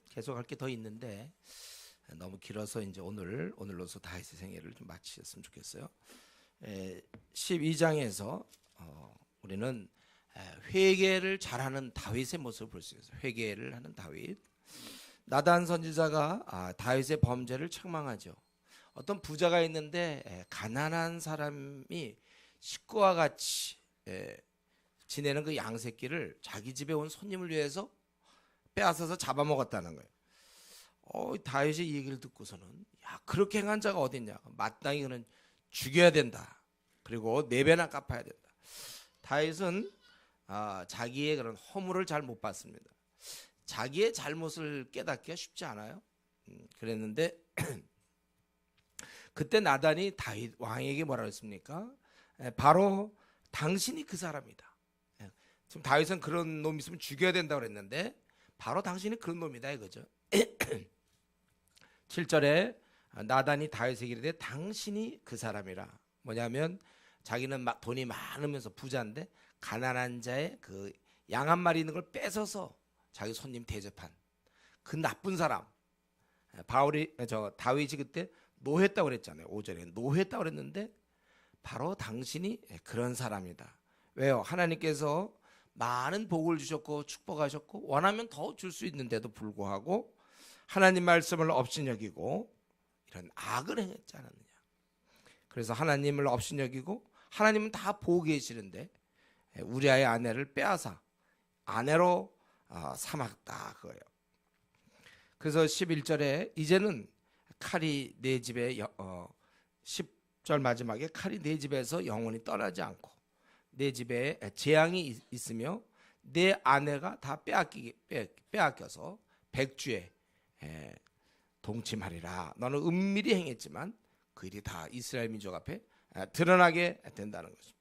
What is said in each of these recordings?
계속 할 게 더 있는데 너무 길어서 이제 오늘로서 다윗의 생애를 좀 마치셨으면 좋겠어요. 12장에서 우리는 회개를 잘하는 다윗의 모습을 볼 수 있어요. 회개를 하는 다윗. 나단 선지자가 다윗의 범죄를 책망하죠. 어떤 부자가 있는데 가난한 사람이 식구와 같이 지내는 그 양새끼를 자기 집에 온 손님을 위해서 빼앗아서 잡아먹었다는 거예요. 다윗이 이 얘기를 듣고서는 야, 그렇게 행한 자가 어딨냐, 마땅히 그는 죽여야 된다, 그리고 4배나 갚아야 된다. 다윗은 자기의 그런 허물을 잘 못 봤습니다. 자기의 잘못을 깨닫기가 쉽지 않아요. 그랬는데 그때 나단이 다윗 왕에게 뭐라고 했습니까? 바로 당신이 그 사람이다. 지금 다윗은 그런 놈 있으면 죽여야 된다고 그랬는데 바로 당신이 그런 놈이다 이거죠. 7절에 나단이 다윗에게 이르되 당신이 그 사람이라. 뭐냐면 자기는 돈이 많으면서 부자인데 가난한 자의 그 양 한 마리 있는 걸 뺏어서 자기 손님 대접한 그 나쁜 사람. 다윗이 그때 노했다고 그랬잖아요. 5절에 노했다고 그랬는데 바로 당신이 그런 사람이다. 왜요? 하나님께서 많은 복을 주셨고 축복하셨고 원하면 더 줄 수 있는데도 불구하고 하나님 말씀을 업신여기고 이런 악을 행했지 않았느냐. 그래서 하나님을 업신여기고 하나님은 다 보고 계시는데 우리아의 아내를 빼앗아 아내로 삼았다 그거예요. 그래서 11절에 이제는 칼이 내 집에 10절 마지막에 칼이 내 집에서 영원히 떠나지 않고 내 집에 재앙이 있으며 내 아내가 다 빼앗겨서 백주에 동침하리라. 너는 은밀히 행했지만 그 일이 다 이스라엘 민족 앞에 드러나게 된다는 것입니다.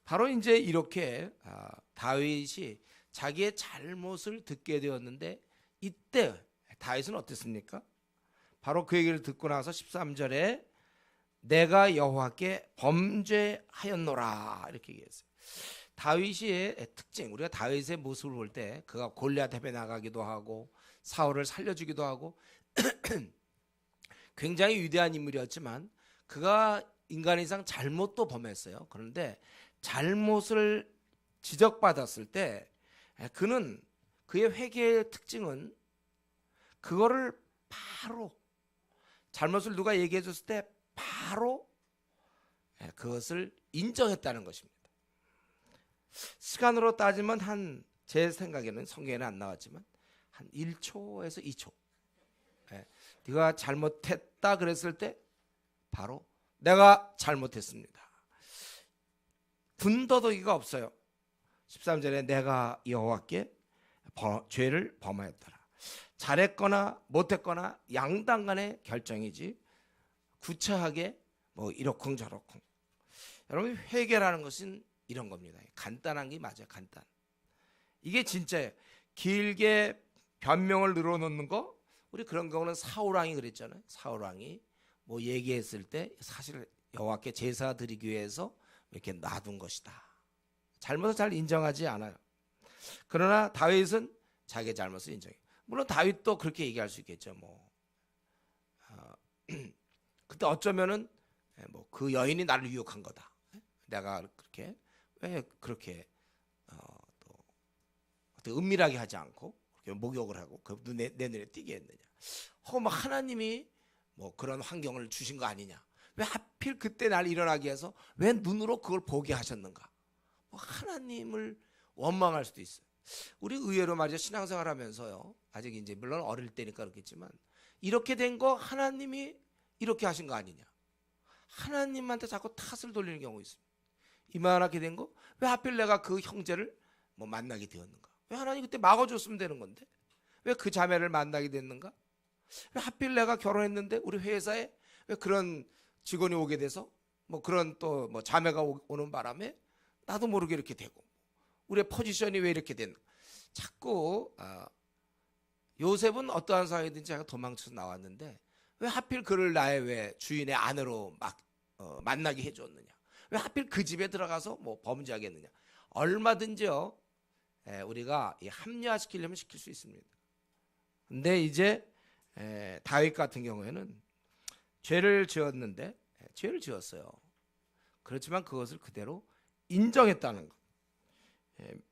바로 이제 이렇게 다윗이 자기의 잘못을 듣게 되었는데 이때 다윗은 어땠습니까? 바로 그 얘기를 듣고 나서 13절에 내가 여호와께 범죄하였노라 이렇게 얘기했어요. 다윗의 특징, 우리가 다윗의 모습을 볼 때 그가 골리앗 앞에 나가기도 하고 사울을 살려주기도 하고 굉장히 위대한 인물이었지만 그가 인간이상 잘못도 범했어요. 그런데 잘못을 지적받았을 때 그는 그의 회개의 특징은 그거를 바로 잘못을 누가 얘기해 줬을 때 바로 그것을 인정했다는 것입니다. 시간으로 따지면 제 생각에는 성경에는 안 나왔지만 한 1초에서 2초. 네가 잘못했다 그랬을 때 바로 내가 잘못했습니다. 군더더기가 없어요. 13절에 내가 여호와께 죄를 범하였더라. 잘했거나 못했거나 양당간의 결정이지 구차하게 뭐 이러쿵저러쿵. 여러분 회개라는 것은 이런 겁니다. 간단한 게 맞아요. 간단. 이게 진짜예요. 길게 변명을 늘어놓는 거, 우리 그런 경우는 사울왕이 그랬잖아요. 사울왕이 뭐 얘기했을 때 사실 여호와께 제사 드리기 위해서 이렇게 놔둔 것이다. 잘못을 잘 인정하지 않아요. 그러나 다윗은 자기의 잘못을 인정해요. 물론 다윗도 그렇게 얘기할 수 있겠죠. 그때 어쩌면은 뭐 그 여인이 나를 유혹한 거다. 내가 그렇게 왜 그렇게 또 어떻게 은밀하게 하지 않고 그렇게 목욕을 하고 그 내 눈에 띄게 했느냐. 혹은 뭐 하나님이 뭐 그런 환경을 주신 거 아니냐. 왜 하필 그때 날 일어나게 해서 왜 눈으로 그걸 보게 하셨는가. 뭐 하나님을 원망할 수도 있어요. 우리 의외로 말이죠. 신앙생활하면서요. 아직 이제 물론 어릴 때니까 그렇겠지만 이렇게 된 거 하나님이 이렇게 하신 거 아니냐. 하나님한테 자꾸 탓을 돌리는 경우 있습니다. 이만하게 된 거 왜 하필 내가 그 형제를 뭐 만나게 되었는가. 왜 하나님 그때 막아줬으면 되는 건데 왜 그 자매를 만나게 됐는가. 왜 하필 내가 결혼했는데 우리 회사에 왜 그런 직원이 오게 돼서 뭐 그런 또 뭐 자매가 오는 바람에 나도 모르게 이렇게 되고 우리의 포지션이 왜 이렇게 됐는가. 자꾸 요셉은 어떠한 상황이든지 자기가 도망쳐서 나왔는데 왜 하필 그를 나의 왜 주인의 아내로 막 만나게 해줬느냐. 왜 하필 그 집에 들어가서 뭐 범죄하겠느냐. 얼마든지요 우리가 합리화시키려면 시킬 수 있습니다. 근데 이제 다윗 같은 경우에는 죄를 지었는데 죄를 지었어요. 그렇지만 그것을 그대로 인정했다는 것.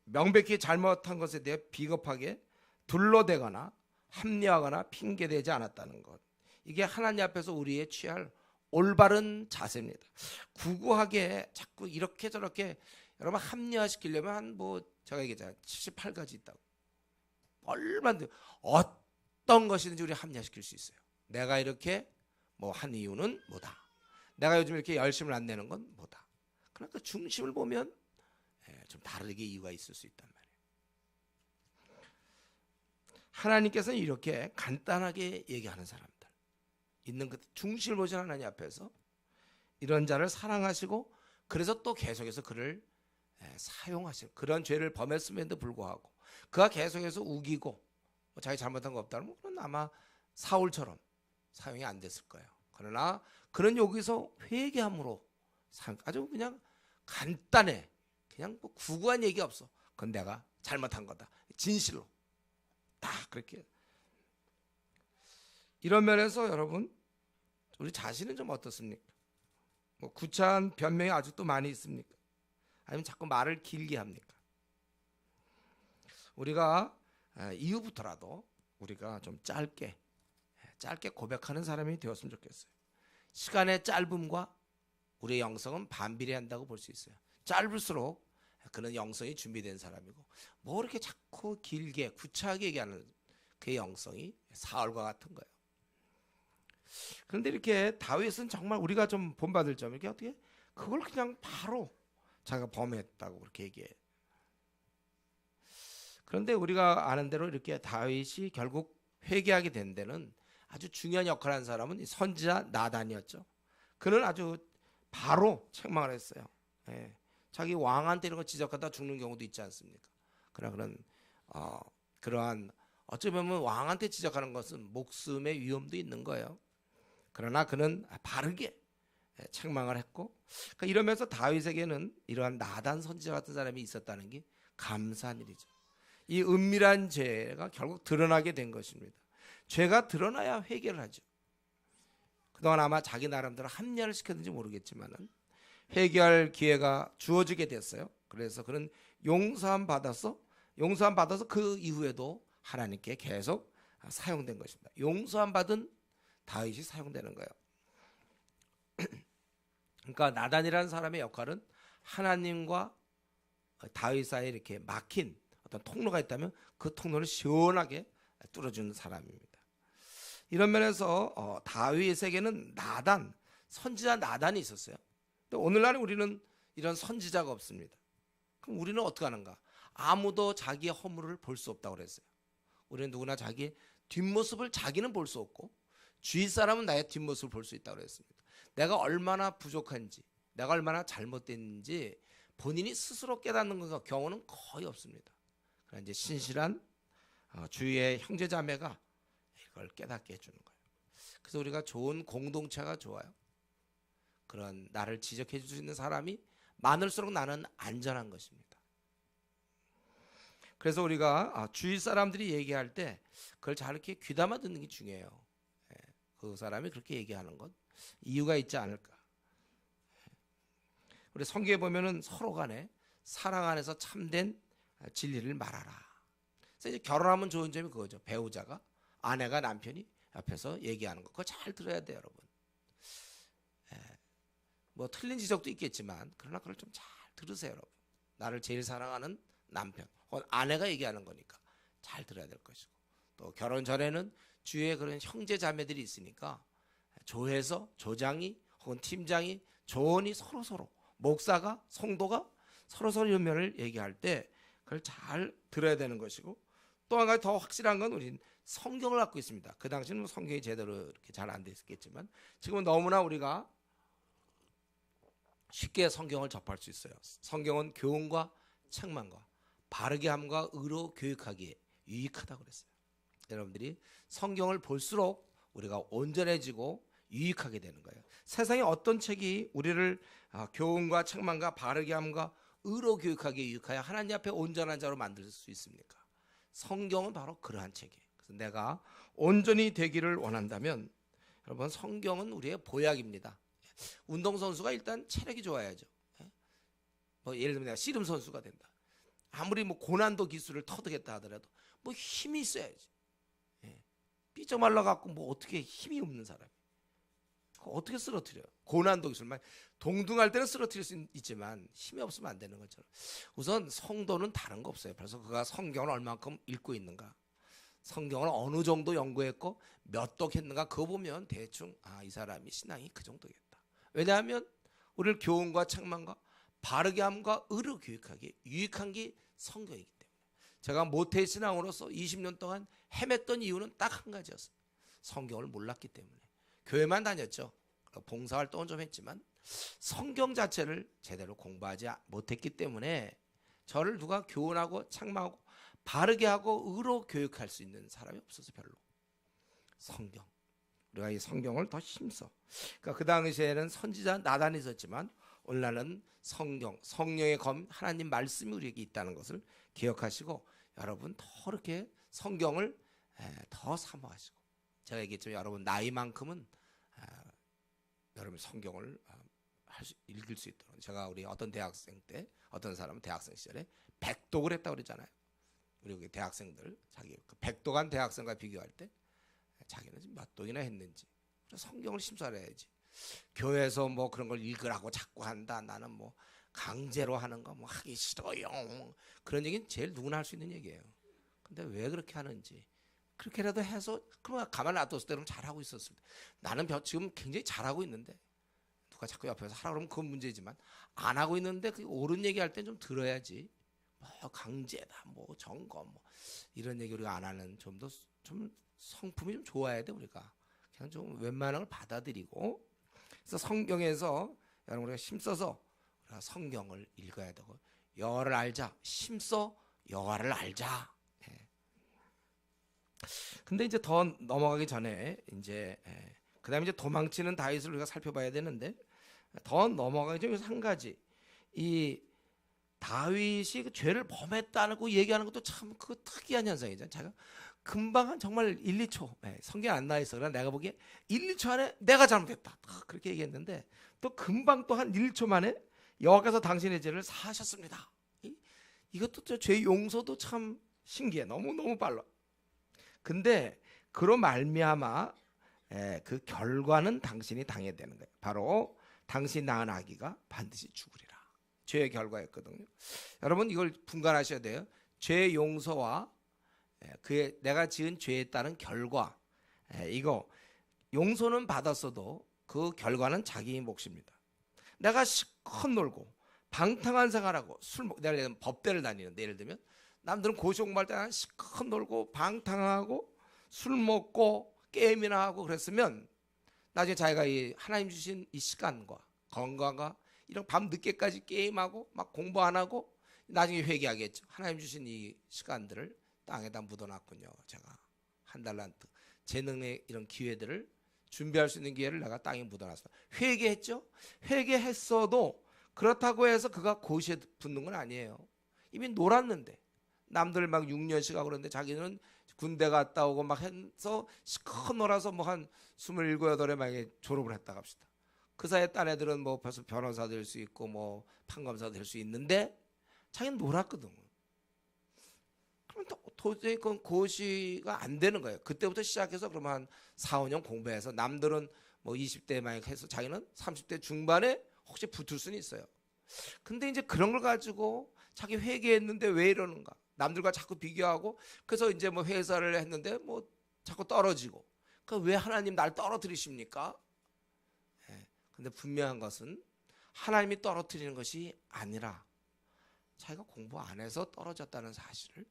명백히 잘못한 것에 대해 비겁하게 둘러대거나 합리화하거나 핑계대지 않았다는 것. 이게 하나님 앞에서 우리의 취할 올바른 자세입니다. 구구하게 자꾸 이렇게 저렇게 여러분 합리화시키려면 제가 얘기했잖아요. 78가지 있다고. 얼마나 어떤 것이든지 우리 합리화시킬 수 있어요. 내가 이렇게 한 이유는 뭐다. 내가 요즘 이렇게 열심을 안 내는 건 뭐다. 그러니까 중심을 보면 좀 다르게 이유가 있을 수 있단 말이에요. 하나님께서는 이렇게 간단하게 얘기하는 사람들, 있는 그 중심을 보신 하나님 앞에서 이런 자를 사랑하시고 그래서 또 계속해서 그를 사용하시고 그런 죄를 범했음에도 불구하고 그가 계속해서 우기고 자기 잘못한 거 없다면 그건 아마 사울처럼 사용이 안 됐을 거예요. 그러나 그런 여기서 회개함으로 아주 그냥 간단해. 그냥 구구한 얘기 없어. 그건 내가 잘못한 거다. 진실로 딱 그렇게. 이런 면에서 여러분 우리 자신은 좀 어떻습니까? 구차한 변명이 아직도 많이 있습니까? 아니면 자꾸 말을 길게 합니까? 우리가 이후부터라도 우리가 좀 짧게 고백하는 사람이 되었으면 좋겠어요. 시간의 짧음과 우리의 영성은 반비례한다고 볼 수 있어요. 짧을수록 그는 영성이 준비된 사람이고 이렇게 자꾸 길게 구차하게 얘기하는 그의 영성이 사울과 같은 거예요. 그런데 이렇게 다윗은 정말 우리가 좀 본받을 점 이렇게 어떻게 그걸 그냥 바로 자기가 범했다고 그렇게 얘기해요. 그런데 우리가 아는 대로 이렇게 다윗이 결국 회개하게 된 데는 아주 중요한 역할을 한 사람은 선지자 나단이었죠. 그는 아주 바로 책망을 했어요. 자기 왕한테 이런 거 지적하다 죽는 경우도 있지 않습니까? 그러한 어찌 보면 왕한테 지적하는 것은 목숨의 위험도 있는 거예요. 그러나 그는 바르게 책망을 했고 그러니까 이러면서 다윗에게는 이러한 나단 선지자 같은 사람이 있었다는 게 감사한 일이죠. 이 은밀한 죄가 결국 드러나게 된 것입니다. 죄가 드러나야 회개를 하죠. 그동안 아마 자기 나름대로 합리화를 시켰는지 모르겠지만은 회개할 기회가 주어지게 됐어요. 그래서 그는 용서함 받아서 그 이후에도 하나님께 계속 사용된 것입니다. 용서함 받은 다윗이 사용되는 거예요. 그러니까 나단이라는 사람의 역할은 하나님과 다윗 사이에 이렇게 막힌 어떤 통로가 있다면 그 통로를 시원하게 뚫어주는 사람입니다. 이런 면에서 다윗에게는 선지자 나단이 있었어요. 근데 오늘날은 우리는 이런 선지자가 없습니다. 그럼 우리는 어떻게 하는가? 아무도 자기의 허물을 볼 수 없다고 그랬어요. 우리는 누구나 자기의 뒷모습을 자기는 볼 수 없고 주위 사람은 나의 뒷모습을 볼 수 있다고 그랬습니다. 내가 얼마나 부족한지 내가 얼마나 잘못됐는지 본인이 스스로 깨닫는 경우는 거의 없습니다. 그러나 이제 신실한 주위의 형제자매가 이걸 깨닫게 해주는 거예요. 그래서 우리가 좋은 공동체가 좋아요. 그런 나를 지적해 줄 수 있는 사람이 많을수록 나는 안전한 것입니다. 그래서 우리가 주위 사람들이 얘기할 때 그걸 잘 이렇게 귀담아 듣는 게 중요해요. 그 사람이 그렇게 얘기하는 것 이유가 있지 않을까. 우리 성경에 보면은 서로 간에 사랑 안에서 참된 진리를 말하라. 그래서 이제 결혼하면 좋은 점이 그거죠. 배우자가 아내가 남편이 옆에서 얘기하는 거 그거 잘 들어야 돼요, 여러분. 틀린 지적도 있겠지만 그러나 그걸 좀 잘 들으세요, 여러분. 나를 제일 사랑하는 남편 혹은 아내가 얘기하는 거니까 잘 들어야 될 것이고 또 결혼 전에는 주위에 그런 형제 자매들이 있으니까 조에서 조장이 혹은 팀장이 조언이 서로 목사가 성도가 서로 이런 면을 얘기할 때 그걸 잘 들어야 되는 것이고 또 한 가지 더 확실한 건 우리는 성경을 갖고 있습니다. 그 당시는 성경이 제대로 이렇게 잘 안 돼 있었겠지만 지금은 너무나 우리가 쉽게 성경을 접할 수 있어요. 성경은 교훈과 책망과 바르게 함과 의로 교육하기에 유익하다고 그랬어요. 여러분들이 성경을 볼수록 우리가 온전해지고 유익하게 되는 거예요. 세상에 어떤 책이 우리를 교훈과 책망과 바르게 함과 의로 교육하기에 유익하여 하나님 앞에 온전한 자로 만들 수 있습니까? 성경은 바로 그러한 책이에요. 그래서 내가 온전히 되기를 원한다면 여러분 성경은 우리의 보약입니다. 운동선수가 일단 체력이 좋아야죠. 뭐 예를 들면 내가 씨름 선수가 된다. 아무리 뭐 고난도 기술을 터득했다 하더라도 뭐 힘이 있어야지. 삐져말라 갖고 뭐 어떻게 힘이 없는 사람이 어떻게 쓰러뜨려요? 고난도 기술만 동등할 때는 쓰러뜨릴 수 있지만 힘이 없으면 안 되는 것처럼 우선 성도는 다른 거 없어요. 그래서 그가 성경을 얼마만큼 읽고 있는가, 성경을 어느 정도 연구했고 몇 독 했는가 그거 보면 대충 이 사람이 신앙이 그 정도겠다. 왜냐하면 우리를 교훈과 책망과 바르게 함과 의로 교육하기에 유익한 게 성경이기 때문에 제가 모태 신앙으로서 20년 동안 헤맸던 이유는 딱 한 가지였어요. 성경을 몰랐기 때문에. 교회만 다녔죠. 봉사활동은 좀 했지만 성경 자체를 제대로 공부하지 못했기 때문에 저를 누가 교훈하고 책망하고 바르게 하고 의로 교육할 수 있는 사람이 없어서 별로. 성경. 우리가 이 성경을 더 힘써. 그러니까 그 당시에는 선지자 나단이 있었지만 오늘날은 성경, 성령의 검, 하나님 말씀이 우리에게 있다는 것을 기억하시고 여러분 더 이렇게 성경을 더 사모하시고 제가 얘기했지만 여러분 나이만큼은 여러분 성경을 읽을 수 있도록 제가 우리 어떤 대학생 때 어떤 사람은 대학생 시절에 백독을 했다고 그러잖아요. 우리 대학생들 자기 백독한 대학생과 비교할 때 자기는 지금 몇 독이나 했는지 성경을 심사해야지. 교회에서 뭐 그런 걸 읽으라고 자꾸 한다. 나는 뭐 강제로 하는 거 뭐 하기 싫어요. 그런 얘기는 제일 누구나 할 수 있는 얘기예요. 근데 왜 그렇게 하는지 그렇게라도 해서 그러면 가만 놔뒀을 때는 잘하고 있었습니다. 나는 지금 굉장히 잘하고 있는데 누가 자꾸 옆에서 하라 그러면 그건 문제지만 안 하고 있는데 그 옳은 얘기할 땐 좀 들어야지. 뭐 강제다 뭐 점검 뭐 이런 얘기 우리가 안 하는 좀 더 좀 성품이 좀 좋아야 돼. 우리가 그냥 좀 웬만한 걸 받아들이고 그래서 성경에서 여러분 우리가 힘써서 우리가 성경을 읽어야 되고 여호와를 알자. 힘써 여호와를 알자. 근데 이제 더 넘어가기 전에 이제 그다음에 이제 도망치는 다윗을 우리가 살펴봐야 되는데 더 넘어가기 전에 한 가지 이 다윗이 그 죄를 범했다고 얘기하는 것도 참 그 특이한 현상이죠. 제가 금방 한 정말 1, 2초 성경 안 나와 있어. 그러나 내가 보기에 1, 2초 안에 내가 잘못했다. 그렇게 얘기했는데 또 금방 또 한 1초 만에 여호와께서 당신의 죄를 사하셨습니다. 이것도 죄 용서도 참 신기해. 너무 빨라. 근데 그로 말미암아 그 결과는 당신이 당해야 되는 거예요. 바로 당신 낳은 아기가 반드시 죽으리라. 죄의 결과였거든요. 여러분 이걸 분간하셔야 돼요. 죄 용서와 그의 내가 지은 죄에 따른 결과 이거 용서는 받았어도 그 결과는 자기 몫입니다. 내가 실컷 놀고 방탕한 생활하고 내가 법대를 다니는데 예를 들면 남들은 고시 공부할 때 난 실컷 놀고 방탕하고 술 먹고 게임이나 하고 그랬으면 나중에 자기가 이 하나님 주신 이 시간과 건강과 이런 밤 늦게까지 게임하고 막 공부 안 하고 나중에 회개하겠죠. 하나님 주신 이 시간들을 땅에다 묻어놨군요. 제가 한 달란트 재능의 이런 기회들을 준비할 수 있는 기회를 내가 땅에 묻어놨어. 회개했죠. 회개했어도 그렇다고 해서 그가 고시에 붙는 건 아니에요. 이미 놀았는데 남들 막 6년씩 하고 그러는데 자기는 군대 갔다 오고 막 해서 시커 놀아서 뭐 한 27, 8에 만약에 졸업을 했다 합시다. 그 사이에 딴 애들은 뭐 벌써 변호사 될 수 있고 뭐 판검사 될 수 있는데 자기는 놀았거든. 그럼 도저히 그건 고시가 안 되는 거예요. 그때부터 시작해서 그러면 한 4, 5년 공부해서 남들은 뭐 20대 만약 해서 자기는 30대 중반에 혹시 붙을 수는 있어요. 근데 이제 그런 걸 가지고 자기 회개했는데 왜 이러는가? 남들과 자꾸 비교하고 그래서 이제 뭐 회사를 했는데 뭐 자꾸 떨어지고 그 왜 하나님 날 떨어뜨리십니까? 근데 분명한 것은 하나님이 떨어뜨리는 것이 아니라 자기가 공부 안 해서 떨어졌다는 사실을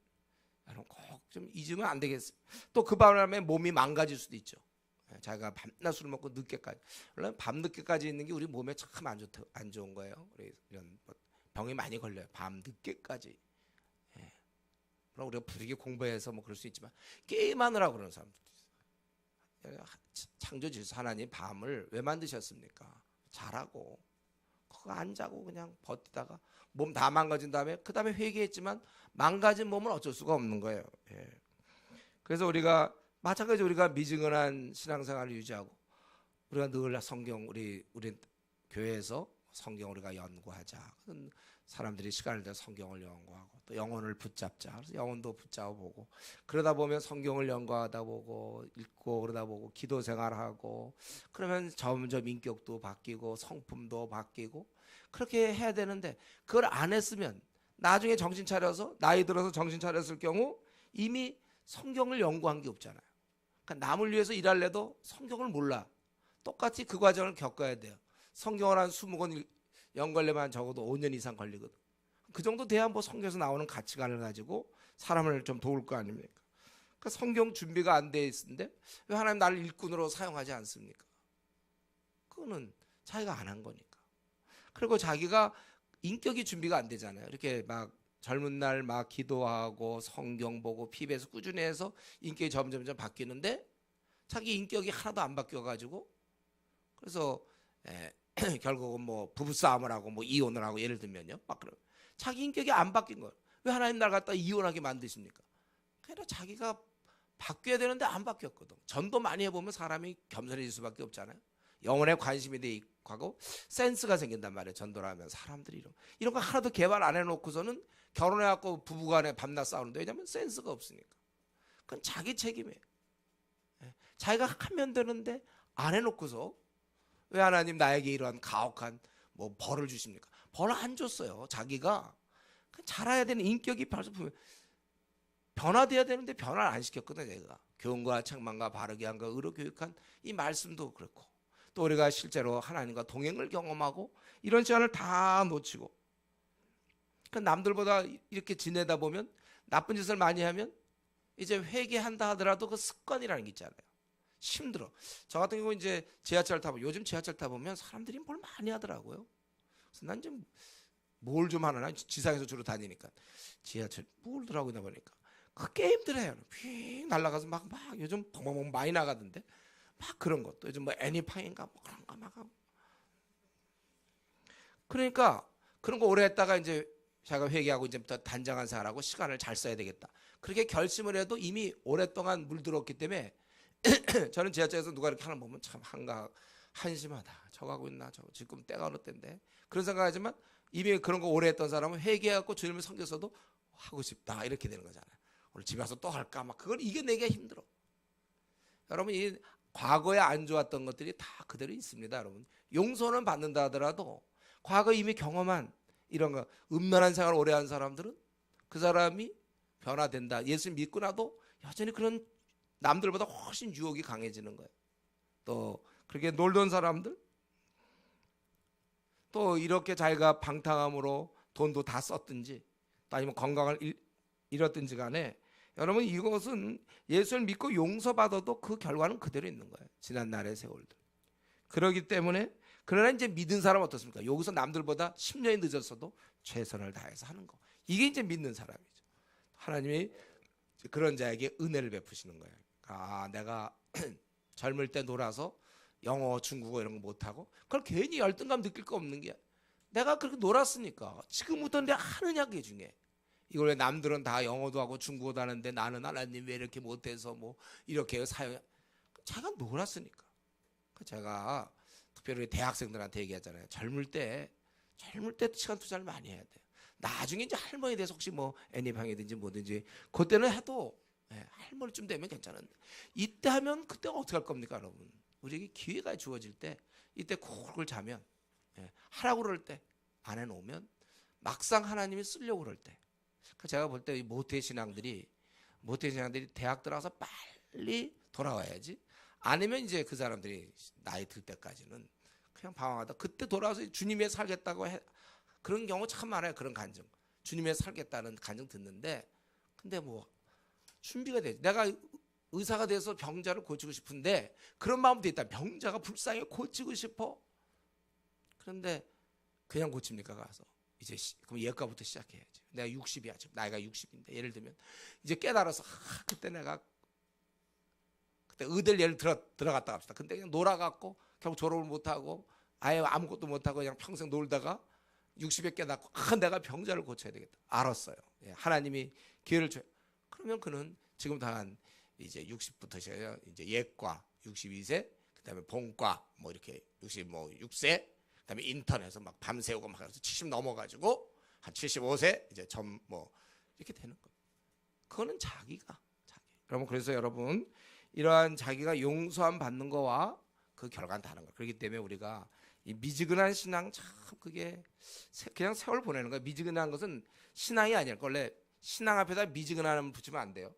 여러분 꼭 좀 잊으면 안 되겠어요. 또 그 바람에 몸이 망가질 수도 있죠. 자기가 밤낮 술을 먹고 늦게까지 원래 밤 늦게까지 있는 게 우리 몸에 참 안 좋은 거예요. 우리 이런 병이 많이 걸려요. 밤 늦게까지. 물론 우리가 부지게 공부해서 뭐 그럴 수 있지만 게임하느라고 그러는 사람들도 있어요. 창조주에서 하나님 밤을 왜 만드셨습니까? 자라고 그거 안 자고 그냥 버티다가 몸 다 망가진 다음에 그 다음에 회개했지만 망가진 몸은 어쩔 수가 없는 거예요. 그래서 우리가 마찬가지 우리가 미지근한 신앙생활을 유지하고 우리가 늘 성경 우리 교회에서 성경 우리가 연구하자. 사람들이 시간을 내서 성경을 연구하고 또 영혼을 붙잡자. 그래서 영혼도 붙잡아 보고 그러다 보면 성경을 연구하다 보고 읽고 그러다 보고 기도 생활하고 그러면 점점 인격도 바뀌고 성품도 바뀌고 그렇게 해야 되는데 그걸 안 했으면 나중에 정신 차려서 나이 들어서 정신 차렸을 경우 이미 성경을 연구한 게 없잖아요. 그러니까 남을 위해서 일할래도 성경을 몰라. 똑같이 그 과정을 겪어야 돼요. 성경을 한 20권 연구하려면 적어도 5년 이상 걸리거든. 그 정도 돼야 뭐 성경에서 나오는 가치관을 가지고 사람을 좀 도울 거 아닙니까? 그러니까 성경 준비가 안 돼 있는데 왜 하나님 나를 일꾼으로 사용하지 않습니까? 그거는 자기가 안 한 거니까. 그리고 자기가 인격이 준비가 안 되잖아요. 이렇게 막 젊은 날 막 기도하고 성경 보고 피부에서 꾸준히 해서 인격이 점점 바뀌는데 자기 인격이 하나도 안 바뀌어가지고 그래서 결국은 뭐 부부싸움을 하고 뭐 이혼을 하고 예를 들면요. 막 그런 자기 인격이 안 바뀐 거예요. 왜 하나님 날 갖다 이혼하게 만드십니까? 그러니까 자기가 바뀌어야 되는데 안 바뀌었거든. 전도 많이 해보면 사람이 겸손해질 수밖에 없잖아요. 영혼에 관심이 돼 있고 센스가 생긴단 말이에요. 전도를 하면 사람들이 이런 거 하나도 개발 안 해놓고서는 결혼해갖고 부부간에 밤낮 싸우는데 왜냐면 센스가 없으니까. 그건 자기 책임이에요. 자기가 하면 되는데 안 해놓고서 왜 하나님 나에게 이러한 가혹한 뭐 벌을 주십니까? 벌을 안 줬어요. 자기가 자라야 되는 인격이 벌써 변화돼야 되는데 변화를 안 시켰거든요. 제가 교훈과 책망과 바르게 한과 의로 교육한 이 말씀도 그렇고 또 우리가 실제로 하나님과 동행을 경험하고 이런 시간을 다 놓치고 남들보다 이렇게 지내다 보면 나쁜 짓을 많이 하면 이제 회개한다 하더라도 그 습관이라는 게 있잖아요. 힘들어. 저 같은 경우 이제 지하철 타보면 요즘 지하철 타보면 사람들이 뭘 많이 하더라고요. 그래서 난 좀 뭘 좀 하나 지상에서 주로 다니니까 지하철 뭘 들어가고 있나 보니까 그 게임들 해요. 휙 날아가서 막 요즘 펑펑 많이 나가던데 막 그런 것도 요즘 뭐 애니팡인가 뭐 그런 거 막 하고 그러니까 그런 거 오래 했다가 이제 자기가 회개하고 이제부터 단정한 생활하고 시간을 잘 써야 되겠다. 그렇게 결심을 해도 이미 오랫동안 물들었기 때문에 저는 지하철에서 누가 이렇게 하나 보면 참 한심하다. 저거 하고 있나? 저거 지금 때가 어느 때인데 그런 생각하지만 이미 그런 거 오래 했던 사람은 회개하고 주님을 섬겨서도 하고 싶다 이렇게 되는 거잖아요. 오늘 집에 와서 또 할까? 막 그걸 이겨내기가 힘들어. 여러분 이 과거에 안 좋았던 것들이 다 그대로 있습니다. 여러분 용서는 받는다 하더라도 과거 이미 경험한 이런 거 음란한 생활 오래 한 사람들은 그 사람이 변화된다. 예수 믿고 나도 여전히 그런 남들보다 훨씬 유혹이 강해지는 거예요. 또 그렇게 놀던 사람들 또 이렇게 자기가 방탕함으로 돈도 다 썼든지 또 아니면 건강을 잃었든지 간에 여러분 이것은 예수를 믿고 용서받아도 그 결과는 그대로 있는 거예요. 지난 날의 세월들. 그렇기 때문에 그러나 이제 믿은 사람은 어떻습니까? 여기서 남들보다 10년이 늦었어도 최선을 다해서 하는 거. 이게 이제 믿는 사람이죠. 하나님이 그런 자에게 은혜를 베푸시는 거예요. 아, 내가 젊을 때 놀아서 영어, 중국어 이런 거 못하고 그걸 괜히 열등감 느낄 거 없는 게 내가 그렇게 놀았으니까 지금부터 내가 하느냐 그게 중요해. 이걸 왜 남들은 다 영어도 하고 중국어도 하는데 나는 하나님 왜 이렇게 못해서 뭐 이렇게 사용 자기가 놀았으니까. 제가 특별히 대학생들한테 얘기하잖아요. 젊을 때 시간 투자를 많이 해야 돼요. 나중에 이제 할머니 돼서 혹시 뭐 애니팡이든지 뭐든지 그때는 해도 할머니쯤 되면 괜찮은데 이때 하면 그때 어떻게 할 겁니까 여러분? 우리에게 기회가 주어질 때 이때 콜콜 자면 하라고 그럴 때 안 해놓으면 막상 하나님이 쓰려고 그럴 때 제가 볼 때 모태 신앙들이 대학 들어가서 빨리 돌아와야지 아니면 이제 그 사람들이 나이 들 때까지는 그냥 방황하다 그때 돌아와서 주님의 살겠다고 그런 경우 참 많아요. 그런 간증 주님의 살겠다는 간증 듣는데 근데 뭐 준비가 되지 내가 의사가 돼서 병자를 고치고 싶은데 그런 마음도 있다. 병자가 불쌍해 고치고 싶어. 그런데 그냥 고칩니까 가서 이제 그럼 예과부터 시작해야지. 내가 60이야 지금 나이가 60인데 예를 들면 이제 깨달아서 그때 내가 그때 의대를 예를 들어갔다 합시다. 근데 그냥 놀아갖고 결국 졸업을 못하고 아예 아무것도 못하고 그냥 평생 놀다가 60에 깨닫고 내가 병자를 고쳐야 되겠다. 알았어요. 하나님이 기회를 줘요. 그러면 그는 지금 한 이제 60부터 시작해서 이제 예과 62세, 그다음에 본과 뭐 이렇게 66세, 그다음에 인턴에서 막 밤새우고 막 해서 70 넘어가지고 한 75세 이제 점 뭐 이렇게 되는 거예요. 그거는 자기가 자기. 여러분 그래서 여러분 이러한 자기가 용서함 받는 거와 그 결과는 다른 거예요. 그렇기 때문에 우리가 이 미지근한 신앙 참 그게 그냥 세월 보내는 거예요. 미지근한 것은 신앙이 아니에요. 원래 신앙 앞에다 미지근함을 붙이면 안 돼요.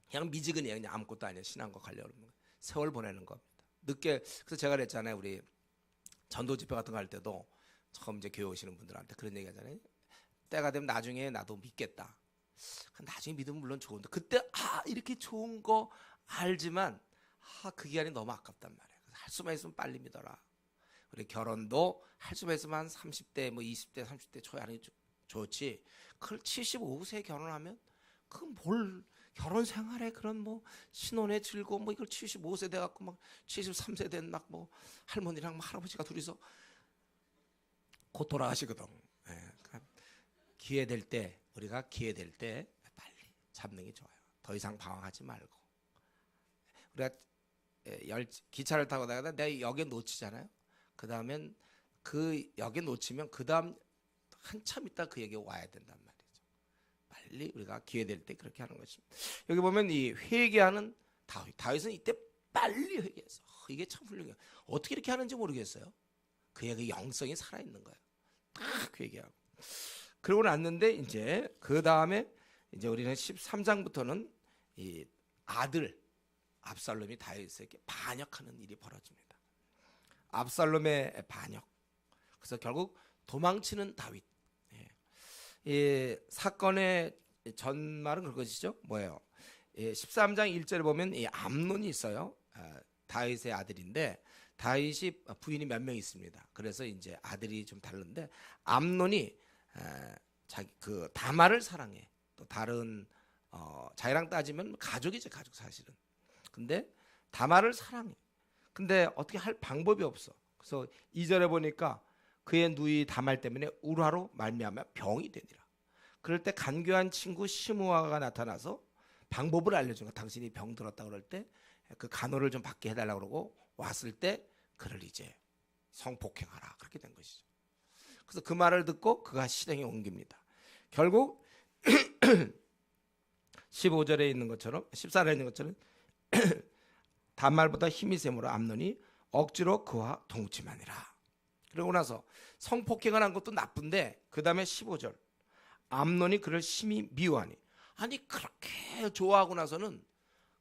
그냥 미지근이에요. 그냥 아무것도 아니에요. 신앙과 관련 없는 거. 세월 보내는 겁니다. 늦게 그래서 제가 그랬잖아요. 우리 전도 집회 같은 거 할 때도 처음 이제 교회 오시는 분들한테 그런 얘기 하잖아요. 때가 되면 나중에 나도 믿겠다. 나중에 믿으면 물론 좋은데 그때 이렇게 좋은 거 알지만 그 기간이 너무 아깝단 말이에요. 할 수만 있으면 빨리 믿어라. 우리 결혼도 할 수만 있으면 한 30대 뭐 20대 30대 초에 하는 게 좋지. 그걸 75세 결혼하면 그 뭘 결혼 생활에 그런 뭐 신혼의 즐거움 뭐 이걸 75세 돼 갖고 막 73세 된 막 뭐 할머니랑 뭐 할아버지가 둘이서 곧 돌아가시거든. 그러니까 기회 될 때 우리가 기회 될 때 빨리 잡는 게 좋아요. 더 이상 방황하지 말고. 우리가 기차를 타고 다니다 내가 역에 놓치잖아요. 그 다음엔 그 역에 놓치면 그 다음 한참 있다 그 역에 와야 된단 말이죠. 빨리 우리가 기회 될 때 그렇게 하는 것입니다. 여기 보면 이 회개하는 다윗은 이때 빨리 회개했어. 이게 참 훌륭해요. 어떻게 이렇게 하는지 모르겠어요. 그의 그 영성이 살아있는 거예요. 딱 회개하고. 그러고 났는데 이제 그 다음에 이제 우리는 13장부터는 이 아들 압살롬이 다윗에게 반역하는 일이 벌어집니다. 압살롬의 반역. 그래서 결국 도망치는 다윗. 이 사건의 전말은 그것이죠. 뭐예요? 13장 1절에 보면 이 암논이 있어요. 다윗의 아들인데 다윗이 부인이 몇 명 있습니다. 그래서 이제 아들이 좀 다른데 암논이 자기 그 다말을 사랑해. 또 다른 자기랑 따지면 가족이죠, 가족 사실은. 근데 다말을 사랑해. 근데 어떻게 할 방법이 없어. 그래서 2절에 보니까 그의 누이 다말 때문에 울화로 말미암아 병이 되니라. 그럴 때 간교한 친구 시므아가 나타나서 방법을 알려준 거. 당신이 병 들었다 그럴 때 그 간호를 좀 받게 해달라고 그러고 왔을 때 그를 이제 성폭행하라 그렇게 된 것이죠. 그래서 그 말을 듣고 그가 실행에 옮깁니다. 결국 15절에 있는 것처럼 14절에 있는 것처럼 단말보다 힘이 세므로 암논이 억지로 그와 동침하니라. 그러고 나서 성폭행을 한 것도 나쁜데 그 다음에 15절 암논이 그를 심히 미워하니. 아니 그렇게 좋아하고 나서는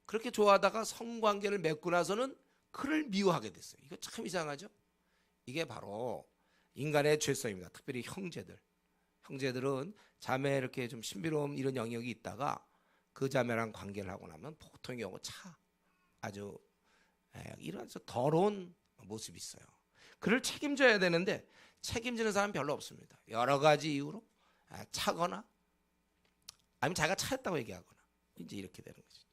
그렇게 좋아하다가 성관계를 맺고 나서는 그를 미워하게 됐어요. 이거 참 이상하죠. 이게 바로 인간의 죄성입니다. 특별히 형제들은 자매 이렇게 좀 신비로운 이런 영역이 있다가 그 자매랑 관계를 하고 나면 보통의 경우 아주 이런 더러운 모습이 있어요. 그를 책임져야 되는데 책임지는 사람 별로 없습니다. 여러 가지 이유로 차거나 아니면 자기가 차였다고 얘기하거나 이제 이렇게 되는 거죠.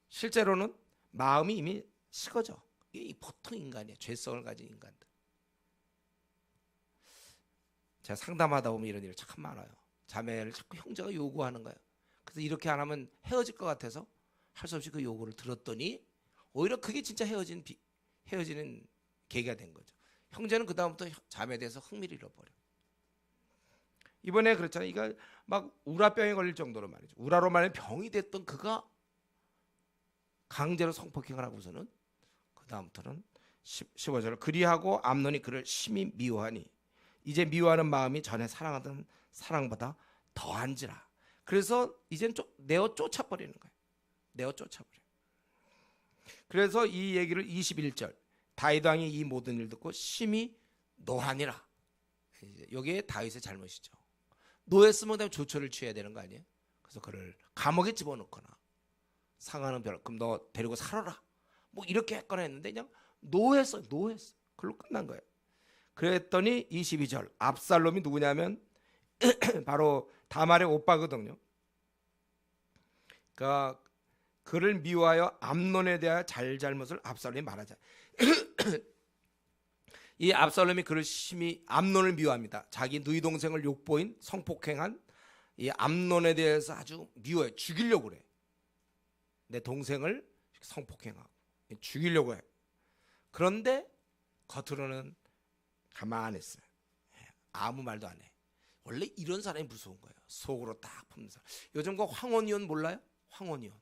실제로는 마음이 이미 식어져. 이게 보통 인간이에요. 죄성을 가진 인간들. 제가 상담하다 보면 이런 일이 참 많아요. 자매를 자꾸 형제가 요구하는 거예요. 그래서 이렇게 안 하면 헤어질 것 같아서 할 수 없이 그 요구를 들었더니 오히려 그게 진짜 헤어지는 계기가 된 거죠. 형제는 그 다음부터 자매에 대해서 흥미를 잃어버려. 이번에 그렇잖아요. 이거 막 우라병에 걸릴 정도로 말이죠. 우라로 말하면 병이 됐던 그가 강제로 성폭행을 하고서는 그 다음부터는 15절 그리하고 암논이 그를 심히 미워하니 이제 미워하는 마음이 전에 사랑하던 사랑보다 더한지라. 그래서 이젠 내어 쫓아버리는 거예요. 내어 쫓아버려. 그래서 이 얘기를 21절 다윗 왕이 이 모든 일 듣고 심히 노하니라. 이게 다윗의 잘못이죠. 노했으면 그다음에 조처를 취해야 되는 거 아니에요? 그래서 그를 감옥에 집어넣거나 상하는 별 그럼 너 데리고 살아라 뭐 이렇게 했거나 했는데 그냥 노했어. 그걸로 끝난 거예요. 그랬더니 22절 압살롬이 누구냐면 바로 다말의 오빠거든요. 그러니까 그를 미워하여 암논에 대한 잘못을 압살롬이 말하자. 이 압살롬이 그를 심히 암논을 미워합니다. 자기 누이 동생을 욕보인 성폭행한 이 암논에 대해서 아주 미워해. 죽이려고 그래. 내 동생을 성폭행하고 죽이려고 해. 그런데 겉으로는 가만히 있어요. 아무 말도 안 해. 원래 이런 사람이 무서운 거예요. 속으로 딱 푸는 사람. 요즘 그 황혼이혼 몰라요? 황혼이혼.